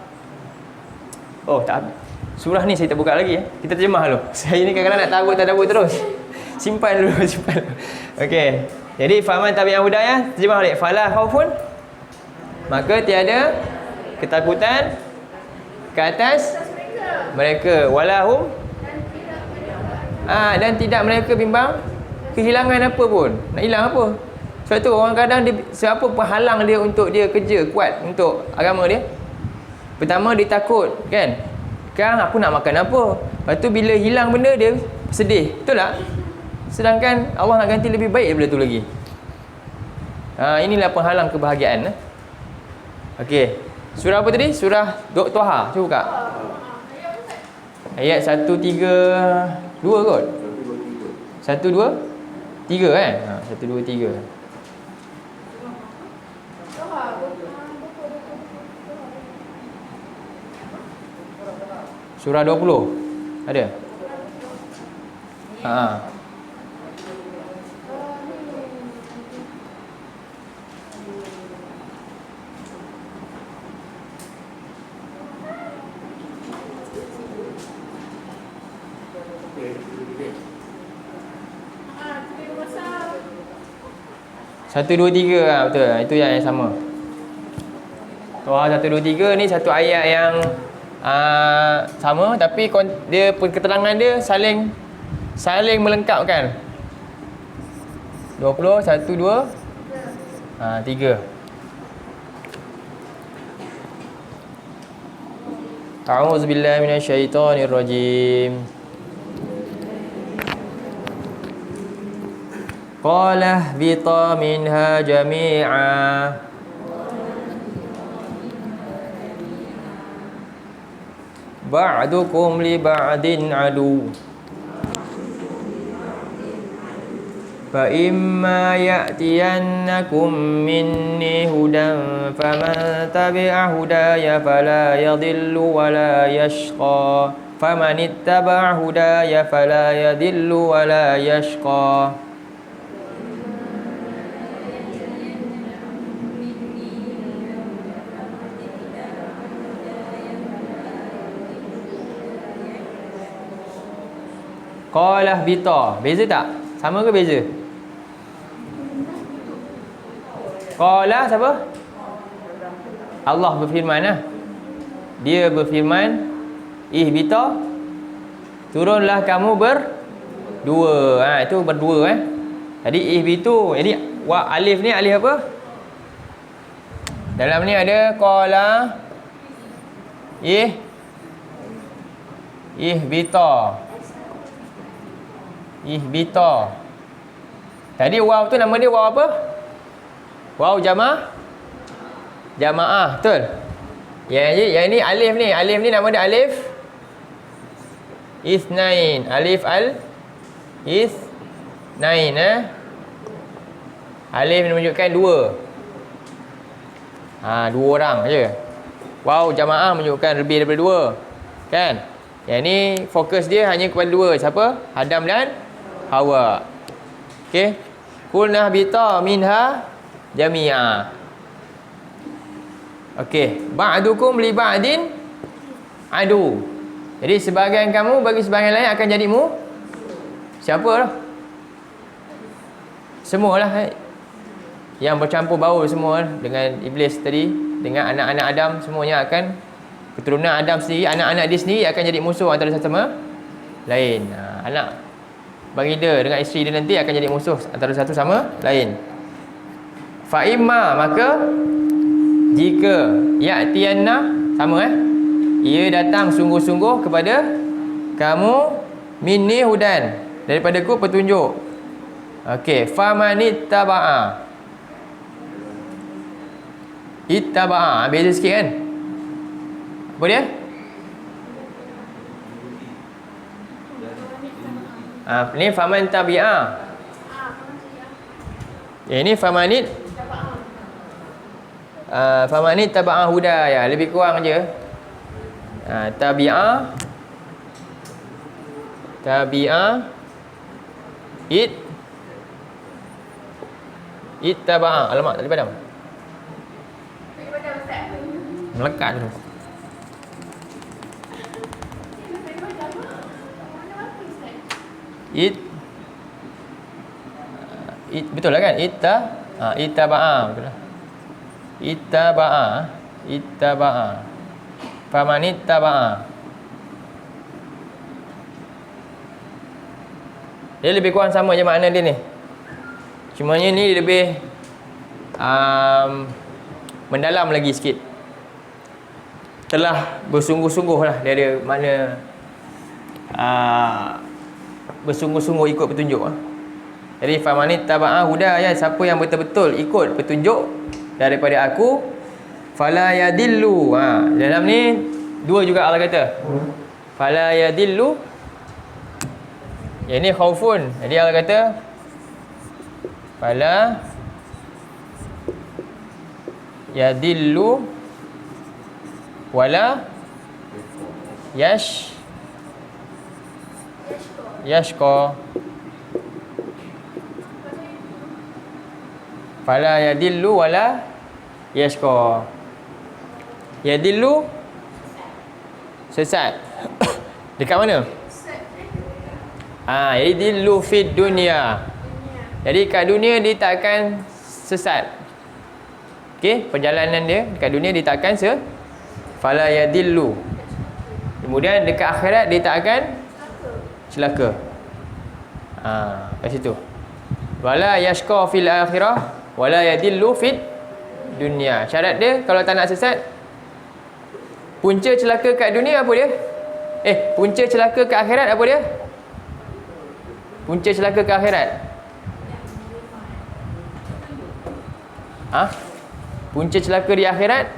oh tak, surah ni saya tak buka lagi. Kita terjemah dulu. Saya ni kadang-kadang nak tadabur terus. Simpan dulu. Okey. Jadi faman tabi'al hudaya, terjemah balik. Fala khaufun, maka tiada ketakutan ke atas mereka, walahum, dan tidak mereka bimbang kehilangan apa pun. Nak hilang apa? Sebab tu orang kadang dia, siapa penghalang dia untuk dia kerja kuat untuk agama dia? Pertama dia takut, kan? Sekarang aku nak makan apa? Lepas tu bila hilang benda dia sedih. Betul tak? Sedangkan Allah nak ganti lebih baik daripada tu lagi. Inilah penghalang kebahagiaan. Okey. Surah apa tadi? Surah Toha. Cuba buka. Ayat 132 kot. 1, 2, 3 kan? 1, 2, 3. Surah 20. Ada? Satu, dua, tiga. Betul. Itu yang sama. Toha 1, 2, 3 ni satu ayat yang sama, tapi dia keterangan dia saling melengkapkan. 20, 1, 2, 3. A'udzubillahi minasyaitonirrajim. Qala ihbita minha jami'a ba'dukum li ba'din adu fa imma ya'tiyannakum minni hudan faman tabi'a hudaya fala yadhillu wa la yashqa faman ittaba'a hudaya fala yadhillu wa la yashqa. Qalah bita. Beza tak? Sama ke beza? Qala siapa? Allah berfirman lah. Dia berfirman, ihbita, turunlah kamu berdua. Itu berdua. Jadi ihbitu. Jadi alif ni alif apa? Dalam ni ada qala ihbita. Ihbita. Tadi waw tu nama dia waw apa? Waw jamaah, betul? Yang ni alif ni. Alif ni nama dia alif Ithnain. Alif Ithnain. Alif menunjukkan dua. Dua orang je. Waw jamaah menunjukkan lebih daripada dua. Kan? Yang ni fokus dia hanya kepada dua. Siapa? Adam dan Hawa. Okey. Qulna bita minha jami'a. Okey. Ba'dukum li ba'din adu. Jadi sebahagian kamu bagi sebahagian lain akan jadi siapa lah? Semualah. Yang bercampur baur semua dengan iblis tadi, dengan anak-anak Adam, semuanya akan, keturunan Adam sendiri, anak-anak dia sendiri akan jadi musuh antara satu sama lain. Anak baginda dengan isteri dia nanti akan jadi musuh antara satu sama lain. Fa imma, maka jika ya'tiyanna, sama ia datang sungguh-sungguh kepada kamu, minni hudan, daripadaku petunjuk. Okey, famanittaba'a. Ittaba'a, beza sikit kan? Apa dia? Ni faman tabi'a. Ini famanit taba'a hudaya. Lebih kurang je. Tabi'a Ittaba'a. Alamak, tak boleh padam. Daripada Ustaz. Melekat dulu. Betul lah kan? Ittaba'a. Betul lah. Ittaba'a. Faman ittaba'a. Dia lebih kurang sama je makna dia ni. Cumanya ni lebih mendalam lagi sikit. Telah bersungguh-sungguh lah dia ada makna bersungguh-sungguh ikut petunjuk. Jadi famanit taba'a huda, ya, siapa yang betul-betul ikut petunjuk daripada aku, fala yadillu. Dalam ni dua juga Allah kata. Fala yadillu. Yang ni khaufun. Jadi Allah kata fala yadillu wala yashqa. Fala yadillu wala yashqa. Yadillu sesat. Dekat mana? Yadillu fid dunya. Jadi kat dunia dia tak akan sesat. Okey, perjalanan dia dekat dunia dia tak akan fala yadillu. Kemudian dekat akhirat dia tak akan celaka. Kat situ. Wala yashqa fil akhirah wala yadillu fid dunya. Syarat dia kalau tak nak sesat, punca celaka kat dunia apa dia? Punca celaka kat akhirat apa dia? Punca celaka kat akhirat. Punca celaka di akhirat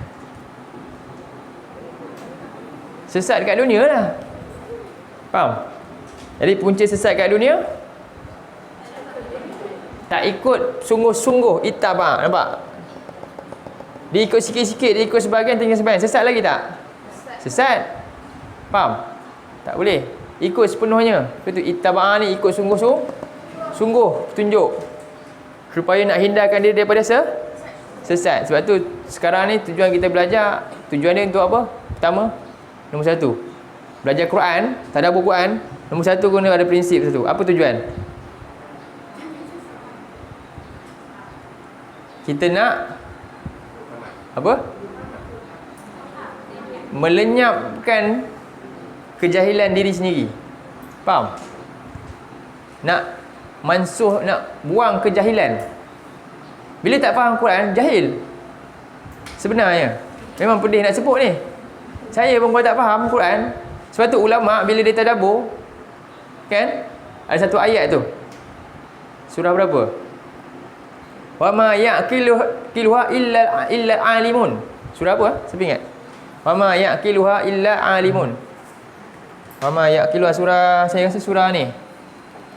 sesat kat dunia lah. Faham? Jadi punca sesat kat dunia tak ikut sungguh-sungguh ittaba. Nampak? Dia ikut sikit-sikit, dia ikut sebahagian, tinggal sebahagian. Sesat lagi tak? Sesat. Faham? Tak boleh ikut sepenuhnya. Itu ittaba ni ikut sungguh petunjuk, supaya nak hindarkan dia daripada sesat. Sebab tu sekarang ni tujuan kita belajar, tujuan dia untuk apa? Pertama, nombor satu, belajar Quran, tadabbur Quran. Nombor satu guna ada prinsip satu. Apa tujuan? Kita nak apa? Melenyapkan kejahilan diri sendiri. Faham? Nak nak buang kejahilan. Bila tak faham Quran, jahil. Sebenarnya memang pedih nak sebut ni. Saya pun tak faham Quran. Sebab tu ulama bila dia tadabbur, kan, ada satu ayat tu. Surah berapa? Wa ma yaqiluha illa alimun. Surah apa? Siapa ingat? Wa ma yaqiluha illa alimun. Wa ma yaqiluha, surah, saya rasa surah ni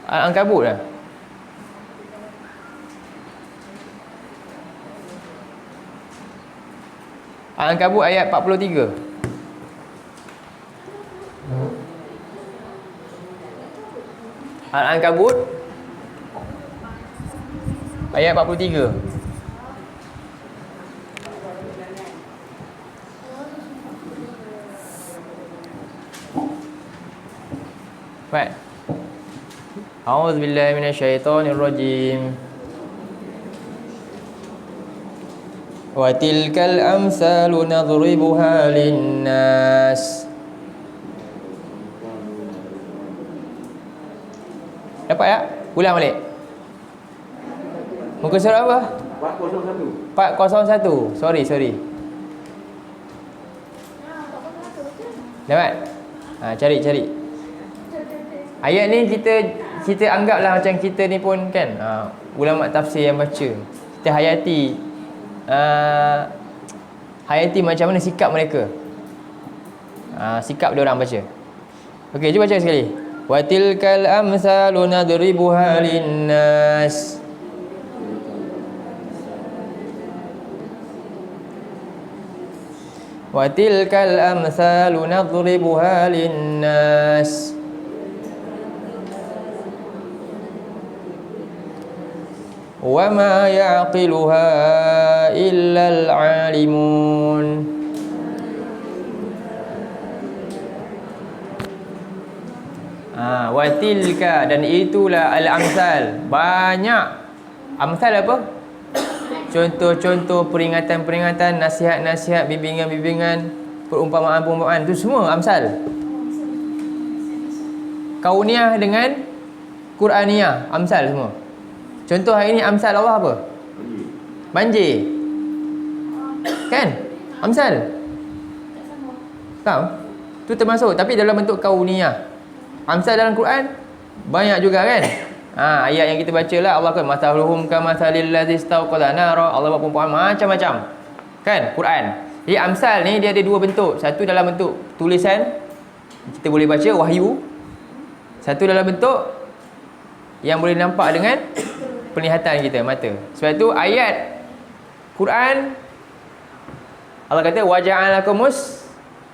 Al-Ankabut lah. Al-Ankabut ayat 43. Al-Ankabut ayat 43. Baik. A'udzubillahi minasyaitonirrajim. Wa tilkal amsalu nadribuha linnas. Dapat tak? Ulang balik. Muka surat apa? 401. 401. Sorry. Dapat? Cari. Ayat ni kita anggaplah macam kita ni pun kan, ulama tafsir yang baca. Kita hayati macam mana sikap mereka. Sikap dia orang baca. Okey, cuba baca sekali. Wa tilkal amsalu nadribuha linnas. Wa tilkal amsalu nadribuha linnas. wa ma ya'qiluha illal alimun. Wa tilka, dan itulah al-amsal. Banyak amsal apa? Contoh-contoh, peringatan-peringatan, nasihat-nasihat, bimbingan-bimbingan, perumpamaan-perumpamaan, itu semua amsal. Kauniyah dengan Quraniyah, amsal semua. Contoh hari ni amsal Allah apa? Banjir. Kan? Amsal. Faham? Tu termasuk, tapi dalam bentuk kauniyah. Amsal dalam Quran banyak juga kan? Ayat yang kita baca lah, Allah kata mathaluhum kamathalil ladzi istawqada nara. Allah buat perumpamaan macam-macam. Kan? Quran. Jadi amsal ni dia ada dua bentuk. Satu dalam bentuk tulisan, kita boleh baca wahyu. Satu dalam bentuk yang boleh nampak dengan penglihatan kita, mata. Sebab tu ayat Quran Allah kata waja'alakumus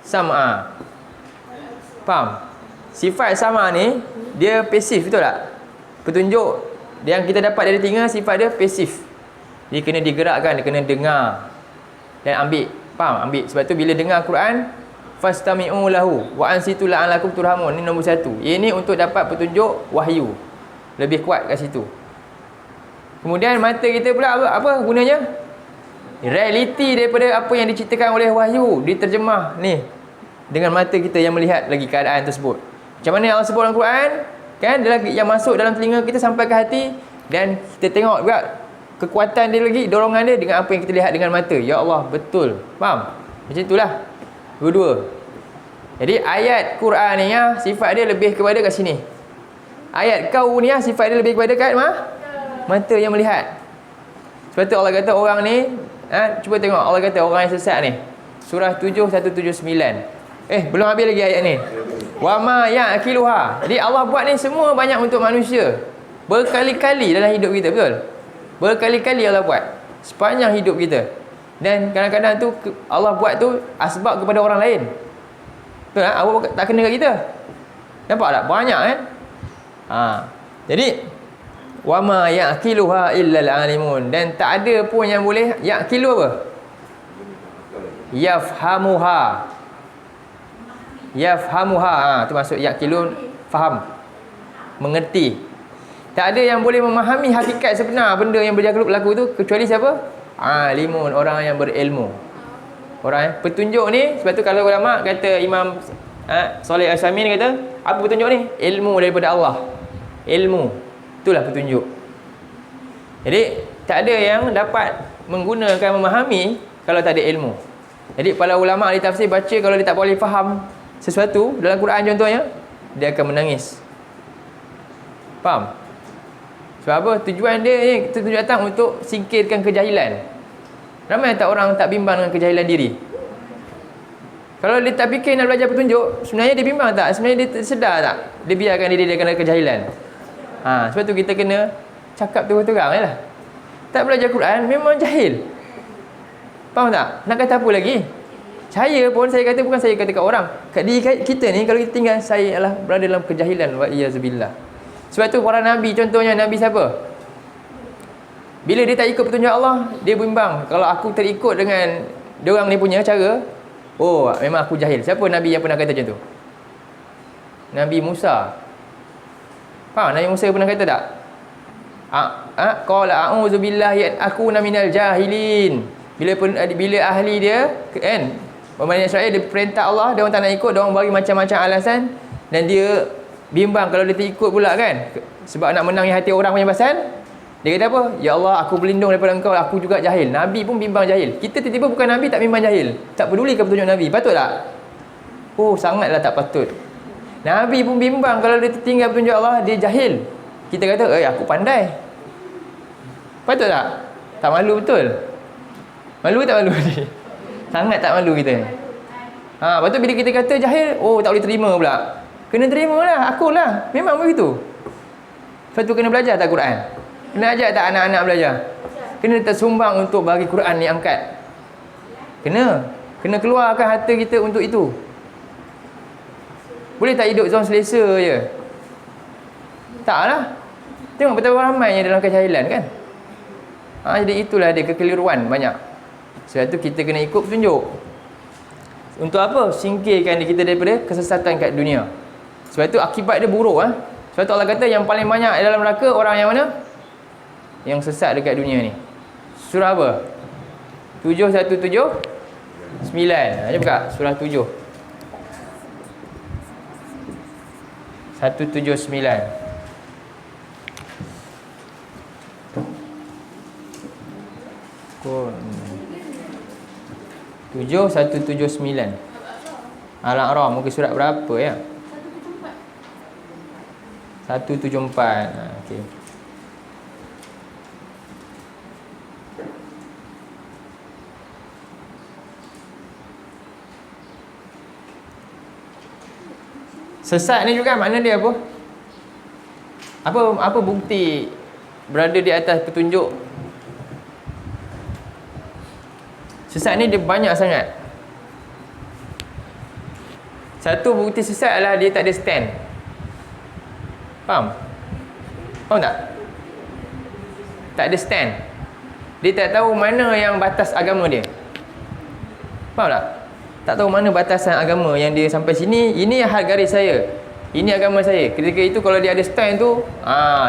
sam'a. Faham? Sifat sama ni dia pasif, betul tak? Petunjuk yang kita dapat dari telinga, sifat dia pasif. Dia kena digerakkan, dia kena dengar dan ambil. Faham? Ambil. Sebab tu bila dengar Quran, fastami'u lahu wa ansitu la'alakum turhamun. Ini nombor satu. Ini untuk dapat petunjuk wahyu. Lebih kuat kat situ. Kemudian mata kita pula apa gunanya? Realiti daripada apa yang diceritakan oleh wahyu diterjemah ni dengan mata kita yang melihat lagi keadaan tersebut. Macam mana Allah sebut dalam Quran, kan, dia lagi yang masuk dalam telinga kita sampai ke hati, dan kita tengok juga kekuatan dia lagi, dorongan dia dengan apa yang kita lihat dengan mata. Ya Allah, betul. Faham? Macam itulah dua-dua. Jadi ayat Quran ni ya, sifat dia lebih kepada kat sini. Ayat kauniyah sifat dia lebih kepada kat mata yang melihat. Sebab tu Allah kata orang ni, cuba tengok Allah kata orang yang sesat ni. Surah 7:179. Belum habis lagi ayat ni. Wa ma ya'qiluha. Jadi Allah buat ni semua banyak untuk manusia. Berkali-kali dalam hidup kita, betul? Berkali-kali Allah buat sepanjang hidup kita. Dan kadang-kadang tu Allah buat tu asbab kepada orang lain. Betul tak? Allah tak kena kat kita. Nampak tak? Banyak kan? Jadi wa ma ya'qiluha illal alimun. Dan tak ada pun yang boleh ya'qilu apa? Yafhamuha. Yafhamuha. Tu maksud ya'qilu, faham, mengerti. Tak ada yang boleh memahami hakikat sebenar benda yang berlaku tu kecuali siapa? Alimun, orang yang berilmu. Orang petunjuk ni, sebab tu kalau ulama kata Imam Saleh Al-Samin kata, apa petunjuk ni? Ilmu daripada Allah. Ilmu, itulah petunjuk. Jadi tak ada yang dapat menggunakan, memahami kalau tak ada ilmu. Jadi para ulama ahli tafsir baca, kalau dia tak boleh faham sesuatu dalam Quran contohnya, dia akan menangis. Faham? Sebab apa? Tujuan dia ni, tujuan datang untuk singkirkan kejahilan. Ramai tak orang tak bimbang dengan kejahilan diri. Kalau dia tak fikir nak belajar petunjuk, sebenarnya dia bimbang tak? Sebenarnya dia sedar tak? Dia biarkan diri dia kena kejahilan. Sebab tu kita kena cakap terang-terang je lah. Tak belajar Quran, memang jahil. Faham tak? Nak kata apa lagi? Saya pun, saya kata, bukan saya kata kat orang, kat diri kita ni, kalau kita tinggal, saya adalah berada dalam kejahilan. Wa iyazubillah. Sebab tu para Nabi, contohnya Nabi siapa? Bila dia tak ikut petunjuk Allah, dia bimbang. Kalau aku terikut dengan diorang ni punya cara, memang aku jahil. Siapa Nabi yang pernah kata macam tu? Nabi Musa. Faham? Nabi Musa pernah kata tak? Qala a'udzu billahi an akuna minal jahilin. Bila ahli dia kan, Bani Israel, dia perintah Allah, dia orang tak nak ikut, dia orang bagi macam-macam alasan, dan dia bimbang kalau dia terikut pula kan, sebab nak menangi hati orang punya pasal. Dia kata apa? Ya Allah, aku berlindung daripada engkau, aku juga jahil. Nabi pun bimbang jahil. Kita tiba-tiba bukan Nabi tak bimbang jahil, tak peduli ke petunjuk Nabi. Patut tak? Sangatlah tak patut. Nabi pun bimbang kalau dia tertinggal petunjuk Allah, dia jahil. Kita kata, aku pandai. Patut tak? Tak malu betul? Malu tak malu ni? Sangat tak malu kita ni. Lepas tu bila kita kata jahil, tak boleh terima pula. Kena terima lah, akulah. Memang begitu. Lepas tu kena belajar tak Quran? Kena ajak tak anak-anak belajar? Kena tersumbang untuk bagi Quran ni angkat? Kena keluarkan harta kita untuk itu. Boleh tak hidup zon selesa je? Taklah. Tengok betapa ramainya dalam kejahilan kan? Jadi itulah dia kekeliruan banyak. Sebab tu kita kena ikut petunjuk. Untuk apa? Singkirkan kita daripada kesesatan kat dunia. Sebab tu akibat dia buruk. Sebab tu Allah kata yang paling banyak dalam neraka orang yang mana? Yang sesat dekat dunia ni. Surah apa? 779. Dia buka surah 7. 179. Tujuh 179. Al-A'raf muka surat berapa ya? 174. Okey. Sesat ni juga makna dia apa? Apa bukti berada di atas petunjuk? Sesat ni dia banyak sangat. Satu bukti sesat adalah dia tak ada stand. Faham? Faham tak? Tak ada stand. Dia tak tahu mana yang batas agama dia. Faham tak? Tak tahu mana batasan agama yang dia sampai sini, ini had garis saya. Ini agama saya. Ketika itu kalau dia ada stand tu,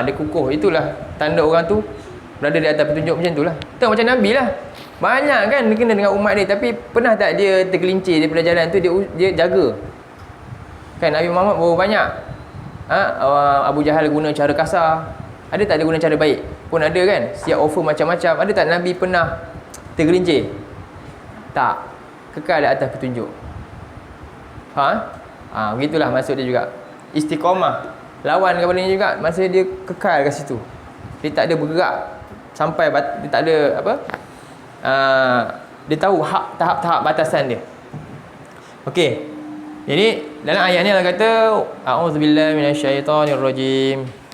dia kukuh. Itulah tanda orang tu berada di atas petunjuk macam itulah. Tak macam Nabi lah. Banyak kan dia kena dengan umat dia, tapi pernah tak dia tergelincir daripada jalan tu, dia jaga. Kan Nabi Muhammad berapa banyak Abu Jahal guna cara kasar. Ada tak dia guna cara baik? Pun ada kan. Siap offer macam-macam. Ada tak Nabi pernah tergelincir? Tak. Kekal di atas petunjuk. Begitulah maksud dia juga. Istiqamah. Lawan kepada ni juga, masa dia kekal kat situ. Dia tak ada bergerak sampai dia tak ada apa? Dia tahu tahap-tahap batasan dia. Okey. Jadi dalam ayat ni Allah kata, a'udzubillahi minasyaitonirrajim.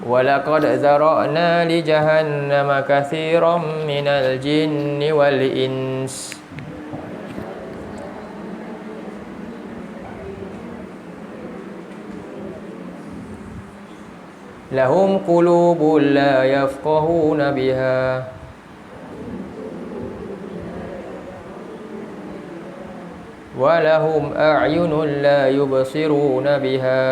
وَلَقَدْ ذَرَأْنَا لِجَهَنَّمَ كَثِيرًا مِنَ الْجِنِّ وَالْإِنسِ لَهُمْ قُلُوبٌ لَا يَفْقَهُونَ بِهَا وَلَهُمْ أَعْيُنٌ لَا يُبْصِرُونَ بِهَا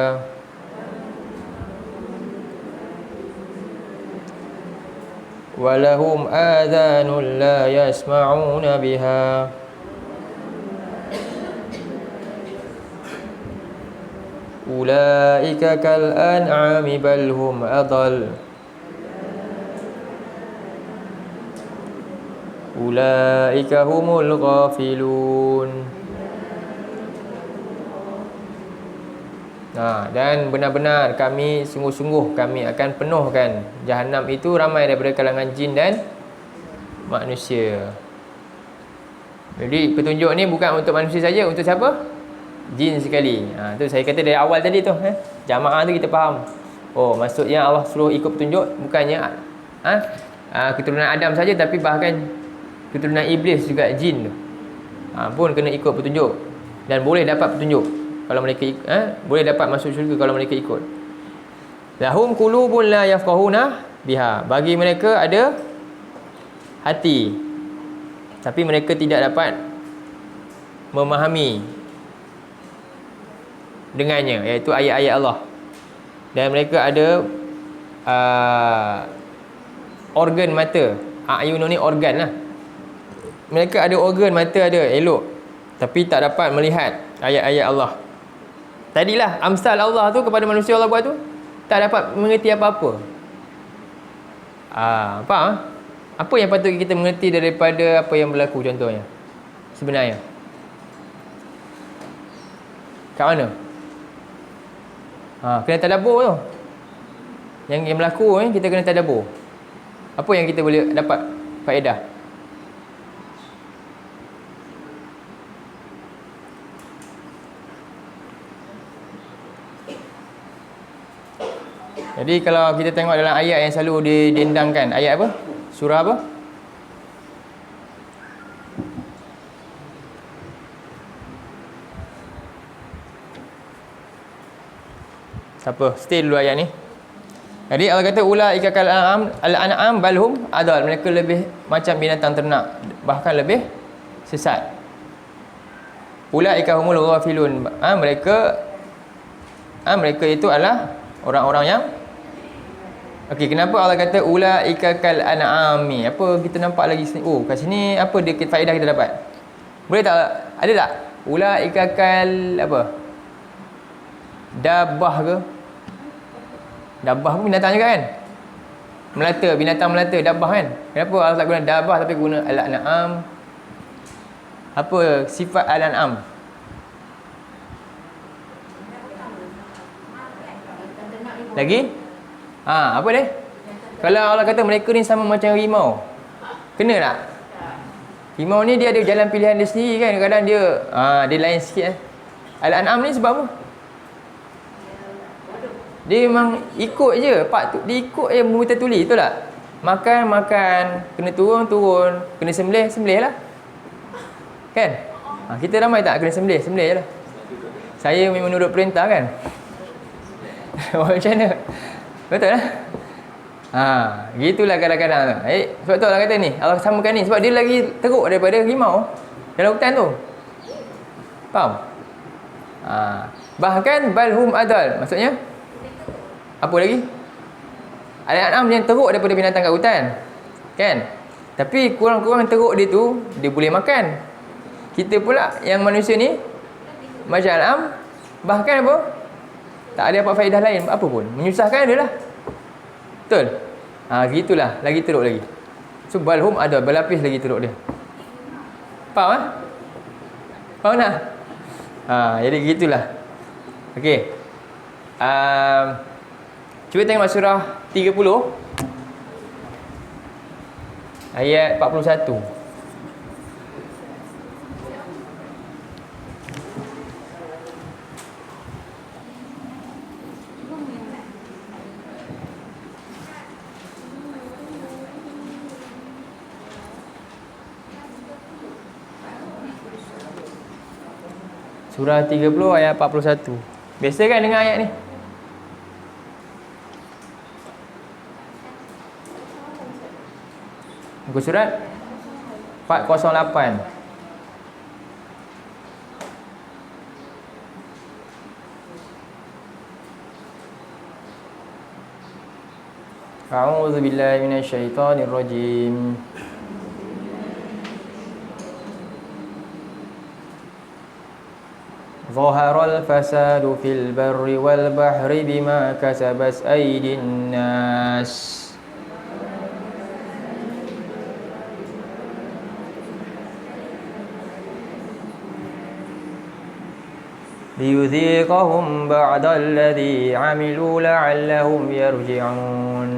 وَلَهُمْ آذَانٌ لَا يَسْمَعُونَ بِهَا أُولَئِكَ كَالْأَنْعَامِ بَلْ هُمْ أَضَلُّ أُولَئِكَ هُمُ الْغَافِلُونَ. Dan benar-benar kami, sungguh-sungguh kami akan penuhkan Jahannam itu ramai daripada kalangan jin dan manusia. Jadi petunjuk ni bukan untuk manusia saja, untuk siapa? Jin sekali. Tu saya kata dari awal tadi tu, jamaah tu kita faham. Oh, maksudnya Allah suruh ikut petunjuk bukannya keturunan Adam saja, tapi bahkan keturunan iblis juga, jin tu pun kena ikut petunjuk dan boleh dapat petunjuk kalau mereka boleh dapat masuk syurga kalau mereka ikut. Lahum qulubun la yafqahuna biha. Bagi mereka ada hati, tapi mereka tidak dapat memahami dengannya, iaitu ayat-ayat Allah. Dan mereka ada organ mata. Ayun ni organ lah. Mereka ada organ mata, ada elok, tapi tak dapat melihat ayat-ayat Allah. Tadilah amsal Allah tu kepada manusia Allah buat tu, tak dapat mengerti apa-apa. Faham? Apa yang patut kita mengerti daripada apa yang berlaku contohnya? Sebenarnya kat mana? Kena tadabbur tu. Yang berlaku kita kena tadabbur. Apa yang kita boleh dapat faedah? Jadi kalau kita tengok dalam ayat yang selalu didendangkan, ayat apa? Surah apa? Siapa? Stay dulu ayat ni. Jadi Allah kata ulaika kal an'am balhum adal, mereka lebih macam binatang ternak, bahkan lebih sesat. Ulaika humul ghafilun, mereka itu adalah orang-orang yang okey. Kenapa Allah kata ulaika kal an'ami? Apa kita nampak lagi sini? Oh, kat sini apa dia faedah kita dapat? Boleh tak? Ada tak? Ulaika kal apa? Dabah ke? Dabah pun binatang juga kan? Melata, binatang melata, dabah kan? Kenapa Allah tak guna dabah tapi guna al-an'am? Apa sifat al-an'am? Lagi? Apa dia? Kalau Allah kata mereka ni sama macam harimau, kena tak? Harimau ni dia ada jalan pilihan dia sendiri kan. Kadang-kadang dia lain sikit. Al-an'am ni sebab apa? Dia memang ikut je. Dia ikut je bumi tertulis, betul tak? Makan, kena turun, kena sembelih lah. Kan? Kita ramai tak kena sembelih je lah. Saya memang menurut perintah kan. Macam mana? Betul lah. Gitulah kadang-kadang tu. Sebab tu Allah kata ni, Allah samakan ni sebab dia lagi teruk daripada harimau dalam hutan tu. Faham? Bahkan balhum adal, maksudnya apa lagi? Al-an'am yang teruk daripada binatang kat hutan. Kan? Tapi kurang-kurang teruk dia tu, dia boleh makan. Kita pula yang manusia ni macam al-an'am, bahkan apa? Tak ada apa faedah lain apa pun. Menyusahkan dia lah. Betul? Gitulah. Lagi teruk lagi. So, balhum ada. Berlapis lagi teruk dia. Faham? Faham tak? Jadi gitulah. Okey. Cuba tengok surah 30. Ayat 41. Surah 30 ayat 41. Biasa kan dengar ayat ni? Muka surat 408. A'udzu billahi minasyaitonir rajim. ظهر الفساد في البر والبحر بما كسبت أيدي الناس ليذيقهم بعض الذي عملوا لعلهم يرجعون.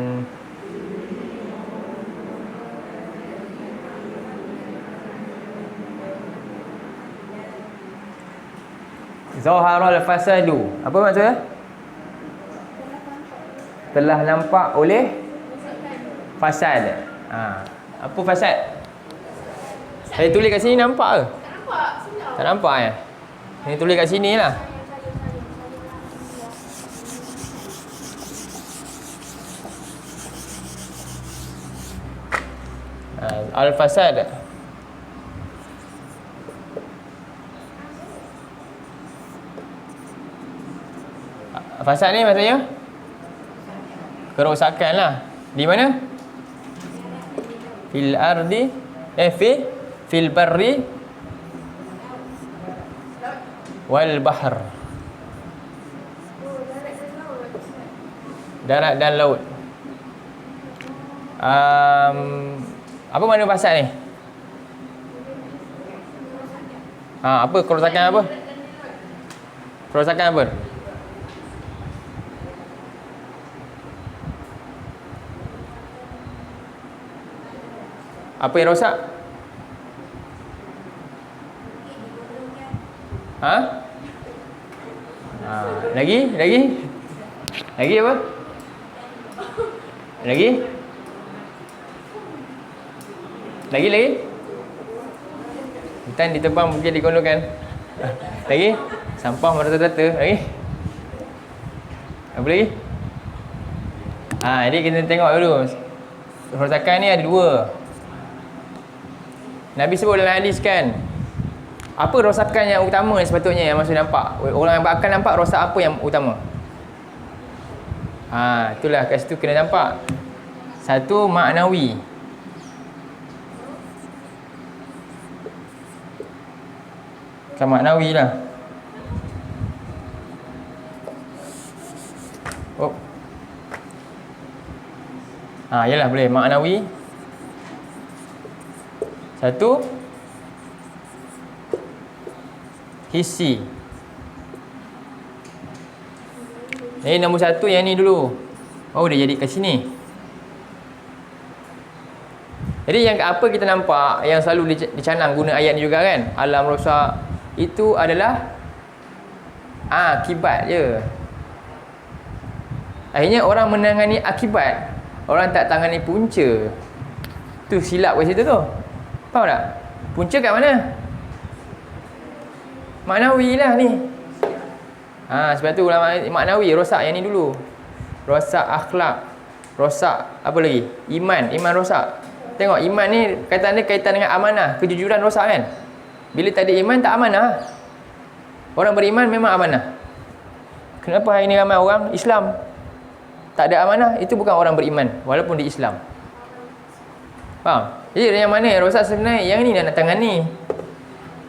Zaharal fasadu. Apa maksudnya? Telah nampak oleh fasad. Apa fasad? Saya tulis kat sini nampak ke? Tak nampak ya? Saya tulis kat sini lah. Al-fasad. Fasad ni maksudnya kerosakan lah. Di mana? Fil ardi fil barri wal bahr. Darat dan laut. Apa makna fasad ni? Apa kerosakan apa? Kerosakan apa? Apa yang rosak? Lagi apa? Lagi? Hutan ditebang, mungkin dikonokan. Lagi? Sampah merata-rata. Lagi? Apa lagi? Jadi kita tengok dulu. Rosakan ni ada dua. Nabi sebut dalam hadis kan, apa rosakan yang utama sepatutnya yang maksud nampak? Orang yang akan nampak rosak apa yang utama? Itulah kat situ kena nampak. Satu, maknawi. Kan maknawi lah. Yalah boleh. Maknawi. Satu, hissi. Ini nombor satu yang ni dulu. Dia jadi kat sini. Jadi yang apa kita nampak, yang selalu dicanang guna ayat ni juga kan, alam rosak, itu adalah akibat je. Akhirnya orang menangani akibat, orang tak tangani punca. Tu silap kat situ tu. Faham tak? Punca kat mana? Maknawi lah ni. Sebab tu ulama maknawi, rosak yang ni dulu. Rosak akhlak. Rosak apa lagi? Iman rosak. Tengok iman ni kaitan dengan amanah, kejujuran rosak kan? Bila tak ada iman, tak amanah. Orang beriman memang amanah. Kenapa hari ni ramai orang Islam tak ada amanah? Itu bukan orang beriman walaupun di Islam. Faham? Jadi yang mana yang rosak sebenarnya? Yang ni nak tangani.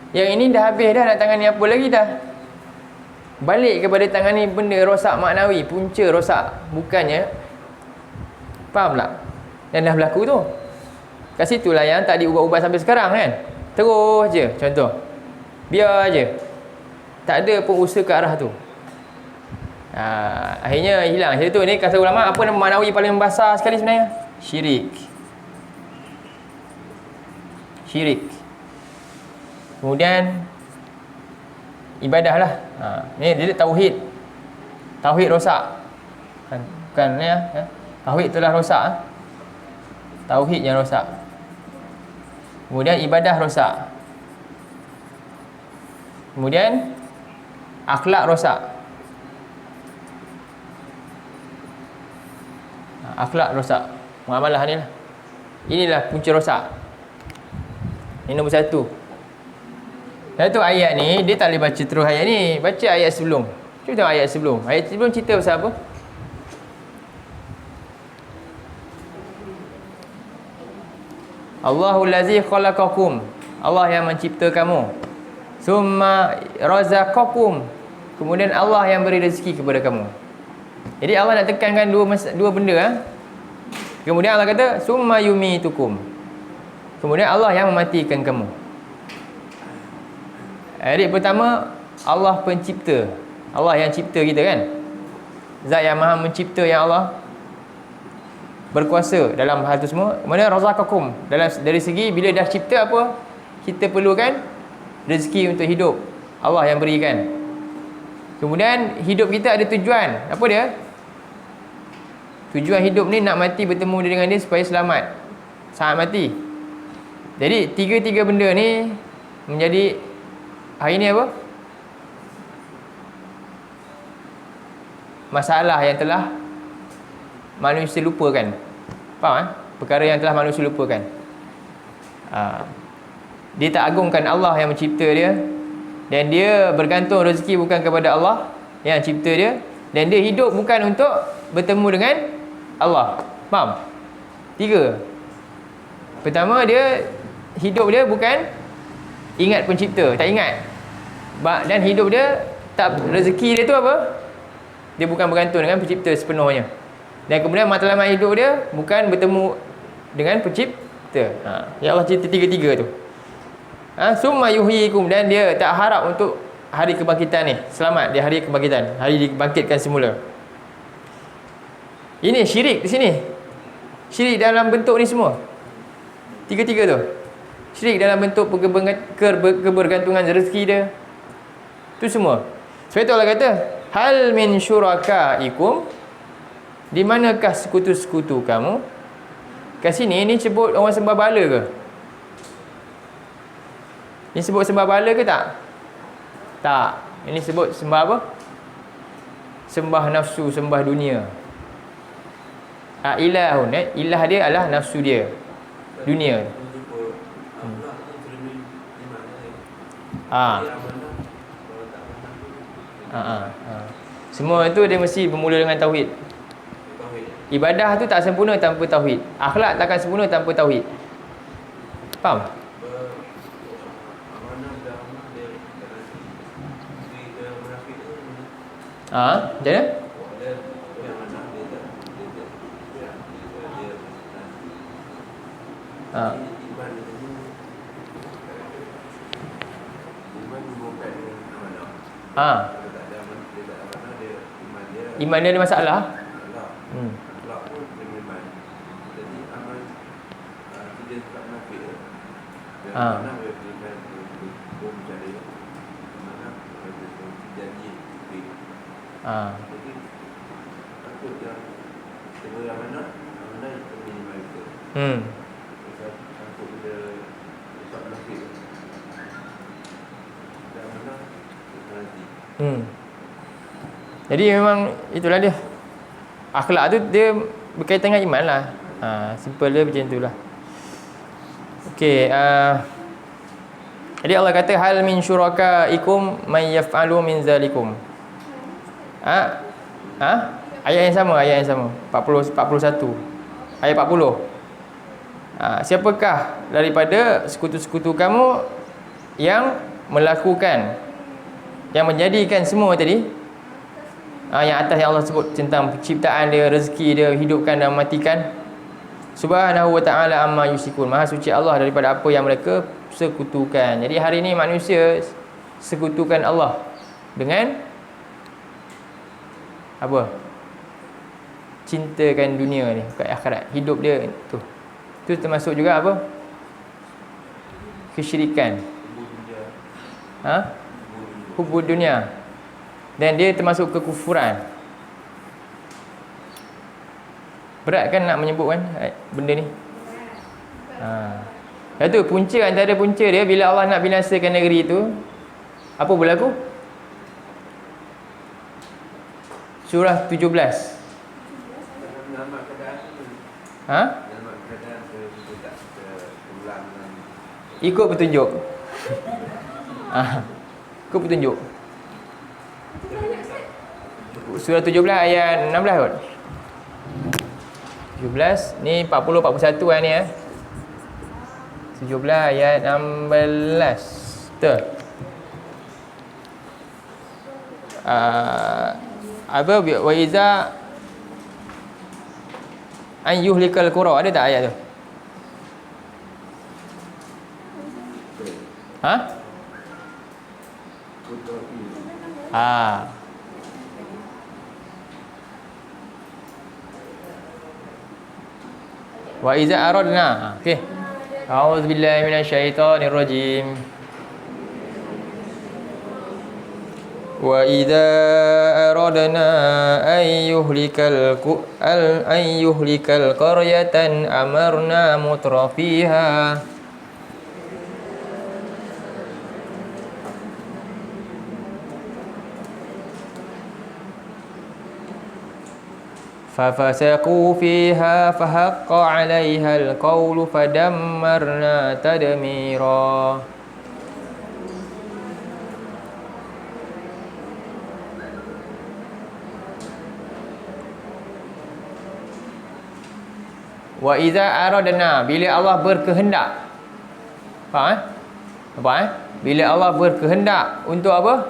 Yang ini dah habis dah, nak tangani apa lagi dah? Balik kepada tangani benda rosak maknawi, punca rosak. Bukannya, faham tak? Dan dah berlaku tu. Kat situlah yang tak diubah-ubah sampai sekarang kan. Terus je contoh. Biar je. Tak ada pun usaha ke arah tu. Akhirnya hilang. Jadi tu ni kata ulama, apa nama maknawi paling besar sekali sebenarnya? Syirik. Kemudian ibadah lah. Ni dia tauhid. Tauhid rosak. Bukan ya. Tauhid itulah rosak. Tauhid yang rosak. Kemudian ibadah rosak. Kemudian akhlak rosak. Akhlak rosak. Muamalah ni lah. Inilah punca rosak. Ini nombor satu. Dan tu ayat ni, dia tak boleh baca terus ayat ni. Baca ayat sebelum. Cuba tengok ayat sebelum. Ayat sebelum cerita pasal apa? Allahul ladzi khalaqakum. Allah yang mencipta kamu. Summa razaqakum. Kemudian Allah yang beri rezeki kepada kamu. Jadi Allah nak tekankan dua benda. Kemudian Allah kata summa yumitukum. Kemudian Allah yang mematikan kamu. Ayat pertama, Allah pencipta. Allah yang cipta kita kan. Zat yang maha mencipta, yang Allah berkuasa dalam hal itu semua. Kemudian razaqakum, dari segi bila dah cipta apa, kita perlukan rezeki untuk hidup. Allah yang berikan. Kemudian hidup kita ada tujuan. Apa dia? Tujuan hidup ni nak mati bertemu dengan dia supaya selamat saat mati. Jadi tiga benda ni menjadi hari ni apa? Masalah yang telah manusia lupakan. Faham? Perkara yang telah manusia lupakan. Dia tak agungkan Allah yang mencipta dia, dan dia bergantung rezeki bukan kepada Allah yang cipta dia, dan dia hidup bukan untuk bertemu dengan Allah. Faham? Tiga. Pertama, dia hidup dia bukan ingat pencipta, tak ingat. Dan hidup dia tak, rezeki dia tu apa? Dia bukan bergantung dengan pencipta sepenuhnya. Dan kemudian matlamat hidup dia bukan bertemu dengan pencipta. Ya Allah cerita tiga-tiga tu. Summa yuhyikum, dan dia tak harap untuk hari kebangkitan ni. Selamat di hari kebangkitan, hari dibangkitkan semula. Ini syirik di sini. Syirik dalam bentuk ni semua. Tiga-tiga tu. Syirik dalam bentuk kebergantungan rezeki dia. Tu semua. Sebab itu Allah kata, hal min syurakaikum, di manakah sekutu-sekutu kamu? Kat sini ni sebut orang sembah bala ke? Ini sebut sembah bala ke tak? Tak. Ini sebut sembah apa? Sembah nafsu, sembah dunia. Ilahun, ilah dia adalah nafsu dia, dunia. Semua itu dia mesti bermula dengan tauhid. Ibadah tu tak sempurna tanpa tauhid. Akhlak takkan sempurna tanpa tauhid. Faham? Macam mana? Iman dia ada masalah. Jadi memang itulah dia. Akhlak tu dia berkaitan dengan iman lah. Simple dia macam itulah. Okey, jadi Allah kata hal min syurakaikum may yaf'alu min zalikum. Ayat yang sama, 41. Ayat 40. Siapakah daripada sekutu-sekutu kamu yang melakukan, yang menjadikan semua tadi, yang atas yang Allah sebut tentang penciptaan dia, rezeki dia, hidupkan dan matikan. Subhanahu wa ta'ala amma yusyikun. Maha suci Allah daripada apa yang mereka sekutukan. Jadi hari ini manusia sekutukan Allah dengan apa? Cintakan dunia ni, bukan akhirat. Hidup dia tu. Tu termasuk juga apa? Kesyirikan. Hubud dunia. Dan dia termasuk kekufuran. Berat kan nak menyebut kan benda ni? Itu punca, antara punca dia bila Allah nak binasakan negeri tu, apa berlaku? Surah 17. Ikut petunjuk. Ikut petunjuk. Surah 17 ayat 16 kot. 17 ni 40 41 kan ni 17 ayat 16. Betul. Apa wa iza an yuhlikal qura, ada tak ayat tu? Wa iza aradna. Okey. A'udzubillahi minasyaitonir rajim. Wa idza aradna an yuhlikal qaryatan amarna mutrafiha fafasaqu fiha fahaqqa 'alaiha al-qawlu fadammarna tadmira. Wa iza aradna, bila Allah berkehendak. Faham Bila Allah berkehendak untuk apa?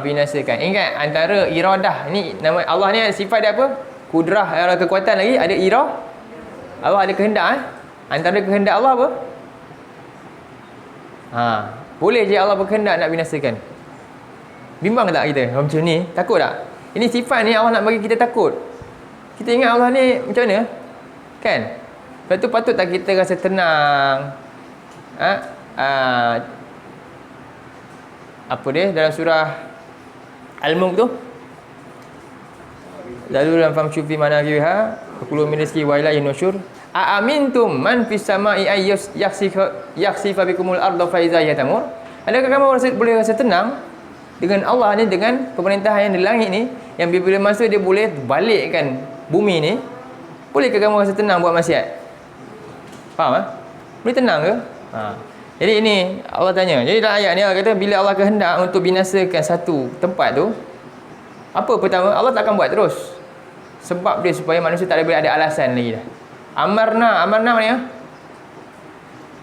Binasakan. Ingat antara iradah ni, nama Allah ni sifat dia apa? Kudrah, ada kekuatan lagi, ada irah. Allah ada kehendak. Antara kehendak Allah apa? Boleh je Allah berkehendak nak binasakan. Bimbang tak kita macam ni? Takut tak? Ini sifat ni Allah nak bagi kita takut. Kita ingat Allah ni macam mana? Kan? Lepas tu patut tak kita rasa tenang? Apa dia dalam surah Al-Mulk tu? Lalu dalam famshu fi manakiha fakulu min rizqi wa ilaihi nusyur. Aamintum man fis samai ay yakhsifa bikumul arda fa iza yatamur. Adakah kamu boleh rasa tenang dengan Allah ni, dengan pemerintahan yang di langit ni, yang bila masa dia boleh balikkan bumi ni, bolehkah kamu rasa tenang buat maksiat? Faham? Boleh tenang ke? Jadi ini Allah tanya. Jadi dalam ayat ni Allah kata bila Allah kehendak untuk binasakan satu tempat tu, apa pertama? Allah takkan buat terus. Sebab dia supaya manusia tak boleh ada alasan lagi dah. Amarna mana ya?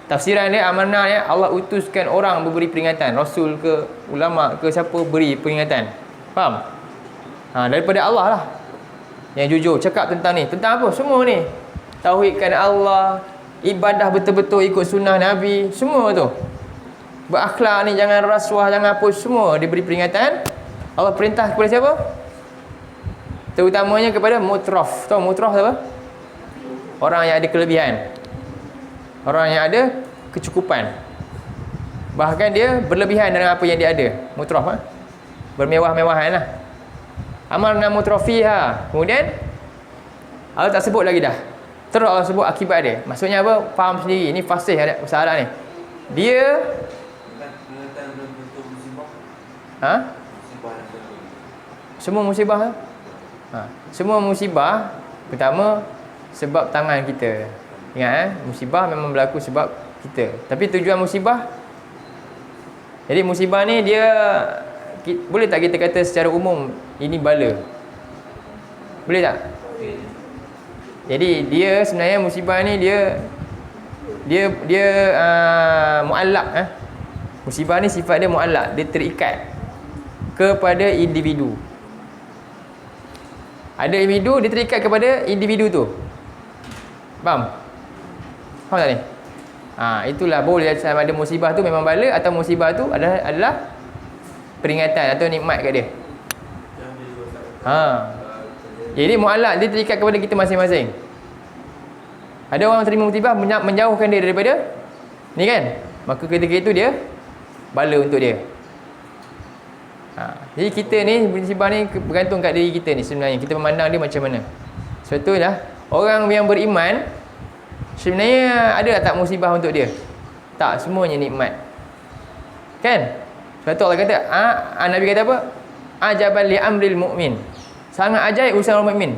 Tafsiran dia amarna ya, Allah utuskan orang memberi peringatan, rasul ke ulama ke siapa beri peringatan. Faham? Daripada Allah lah. Yang jujur cakap tentang ni. Tentang apa? Semua ni. Tauhidkan Allah, ibadah betul-betul ikut sunnah Nabi, semua tu. Berakhlak ni, jangan rasuah, jangan apa, semua diberi peringatan. Allah perintah kepada siapa? Terutamanya kepada mutraf. Tahu mutraf apa? Orang yang ada kelebihan, orang yang ada kecukupan, bahkan dia berlebihan dengan apa yang dia ada. Mutraf, bermewah-mewahan lah. Amarna mutrafiha. Kemudian Allah tak sebut lagi dah, terus Allah sebut akibat dia. Maksudnya apa? Faham sendiri. Ini fasih ada usaha ni. Dia semua musibah. Semua musibah pertama sebab tangan kita. Ingat musibah memang berlaku sebab kita. Tapi tujuan musibah, jadi musibah ni dia boleh tak kita kata secara umum ini bala? Boleh tak? Jadi dia sebenarnya musibah ni dia muallaq. Musibah ni sifat dia muallaq, dia terikat kepada individu. Ada individu, dia terikat kepada individu tu. Faham? Faham tak ni? Itulah boleh ada musibah tu memang bala, atau musibah tu adalah peringatan atau nikmat kat dia. Jadi muallaq dia terikat kepada kita masing-masing. Ada orang terima musibah menjauhkan dia daripada ni kan, maka ketika itu dia bala untuk dia. Jadi kita ni musibah ni bergantung kat diri kita ni sebenarnya. Kita memandang dia macam mana. Sebab tu lah orang yang beriman sebenarnya ada tak musibah untuk dia? Tak, semuanya nikmat. Kan? Sebab tu Allah kata, Nabi kata apa? Ajaban li amril mu'min. Sangat ajaib urusan orang mukmin.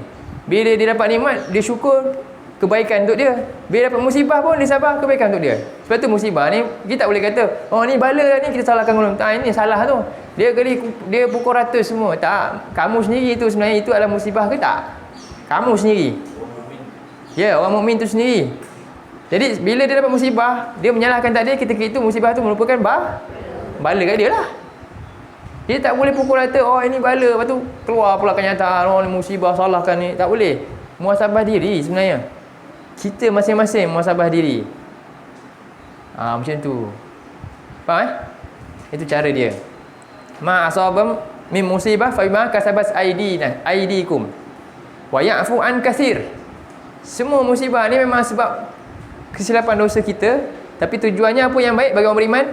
Bila dia dapat nikmat, dia syukur, kebaikan untuk dia. Bila dapat musibah pun dia sabar, kebaikan untuk dia. Sebab tu musibah ni kita tak boleh kata, oh ni bala ni kita salahkan orang. Tak, ini salah tu. Dia pukul rata semua. Tak, kamu sendiri tu sebenarnya itu adalah musibah ke tak? Kamu sendiri. Ya, orang mukmin tu sendiri. Jadi bila dia dapat musibah, dia menyalahkan tak dia, ketika itu musibah tu merupakan bala kat dia lah. Dia tak boleh pukul rata, oh ini bala, lepas tu keluar pula kenyataan, oh ni musibah, salahkan ni. Tak boleh. Muhasabah diri sebenarnya. Kita masing-masing muhasabah diri. Macam tu. Faham Itu cara dia. Ma asabam min musibah fa bima kasabat aydikum wa ya'fu an katsir. Semua musibah ni memang sebab kesilapan dosa kita, tapi tujuannya apa yang baik bagi orang beriman?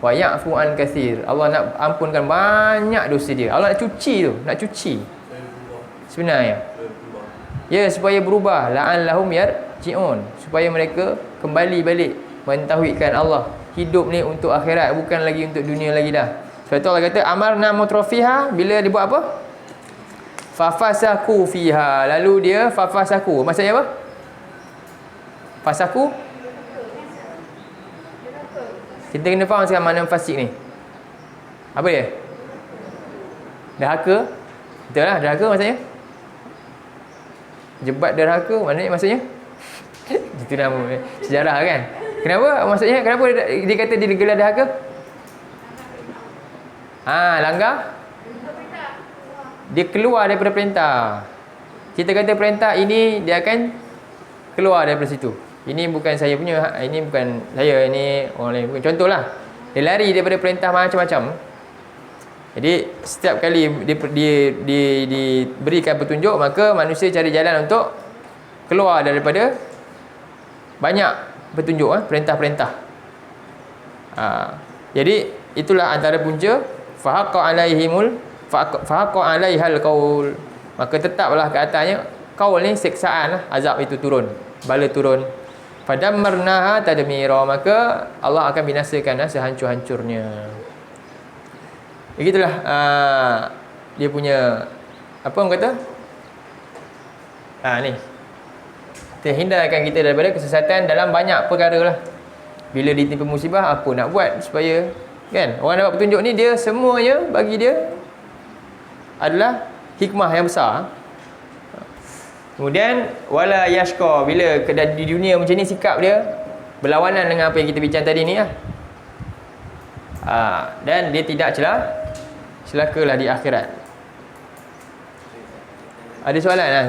Wa ya'fu an katsir. Allah nak ampunkan banyak dosa dia. Allah nak cuci tu, nak cuci. Sebenarnya. Ya, supaya berubah, la'allahum yarji'un, supaya mereka kembali balik mentauhidkan Allah. Hidup ni untuk akhirat, bukan lagi untuk dunia lagi dah. Sebab tu Allah kata amarna mutrafiha, bila dia buat apa? Fafasaku fiha. Lalu dia fafasaku. Maksudnya apa? Fasaku. Kita kena faham sekarang makna fasik ni. Apa dia? Derhaka. Betul lah, derhaka maksudnya. Jebat derhaka maksudnya. Itu nama sejarah kan. Kenapa? Maksudnya kenapa dia kata dia gelar derhaka? Langgar. Dia keluar daripada perintah. Kita kata perintah ini, dia akan keluar daripada situ. Ini bukan saya punya, ini bukan saya, ini orang lain. Contohlah, dia lari daripada perintah macam-macam. Jadi setiap kali diberikan petunjuk, maka manusia cari jalan untuk keluar daripada banyak petunjuk, perintah-perintah. Jadi itulah antara punca fahaqqa alaihal qaul. Maka tetaplah ke atasnya qaul ni, siksaan lah, azab itu turun, bala turun. Fadammarnaha tadmira, maka Allah akan binasakan sehancur-hancurnya. Begitulah dia punya apa orang kata? Ni. Terhindarkan kita daripada kesesatan dalam banyak perkara lah. Bila ditimpa musibah, apa nak buat supaya kan orang dapat petunjuk ni, dia semuanya bagi dia adalah hikmah yang besar. Kemudian wala yashqa, bila di dunia macam ni sikap dia berlawanan dengan apa yang kita bincang tadi ni lah. Dan dia tidak celakalah di akhirat. Ada soalan lah?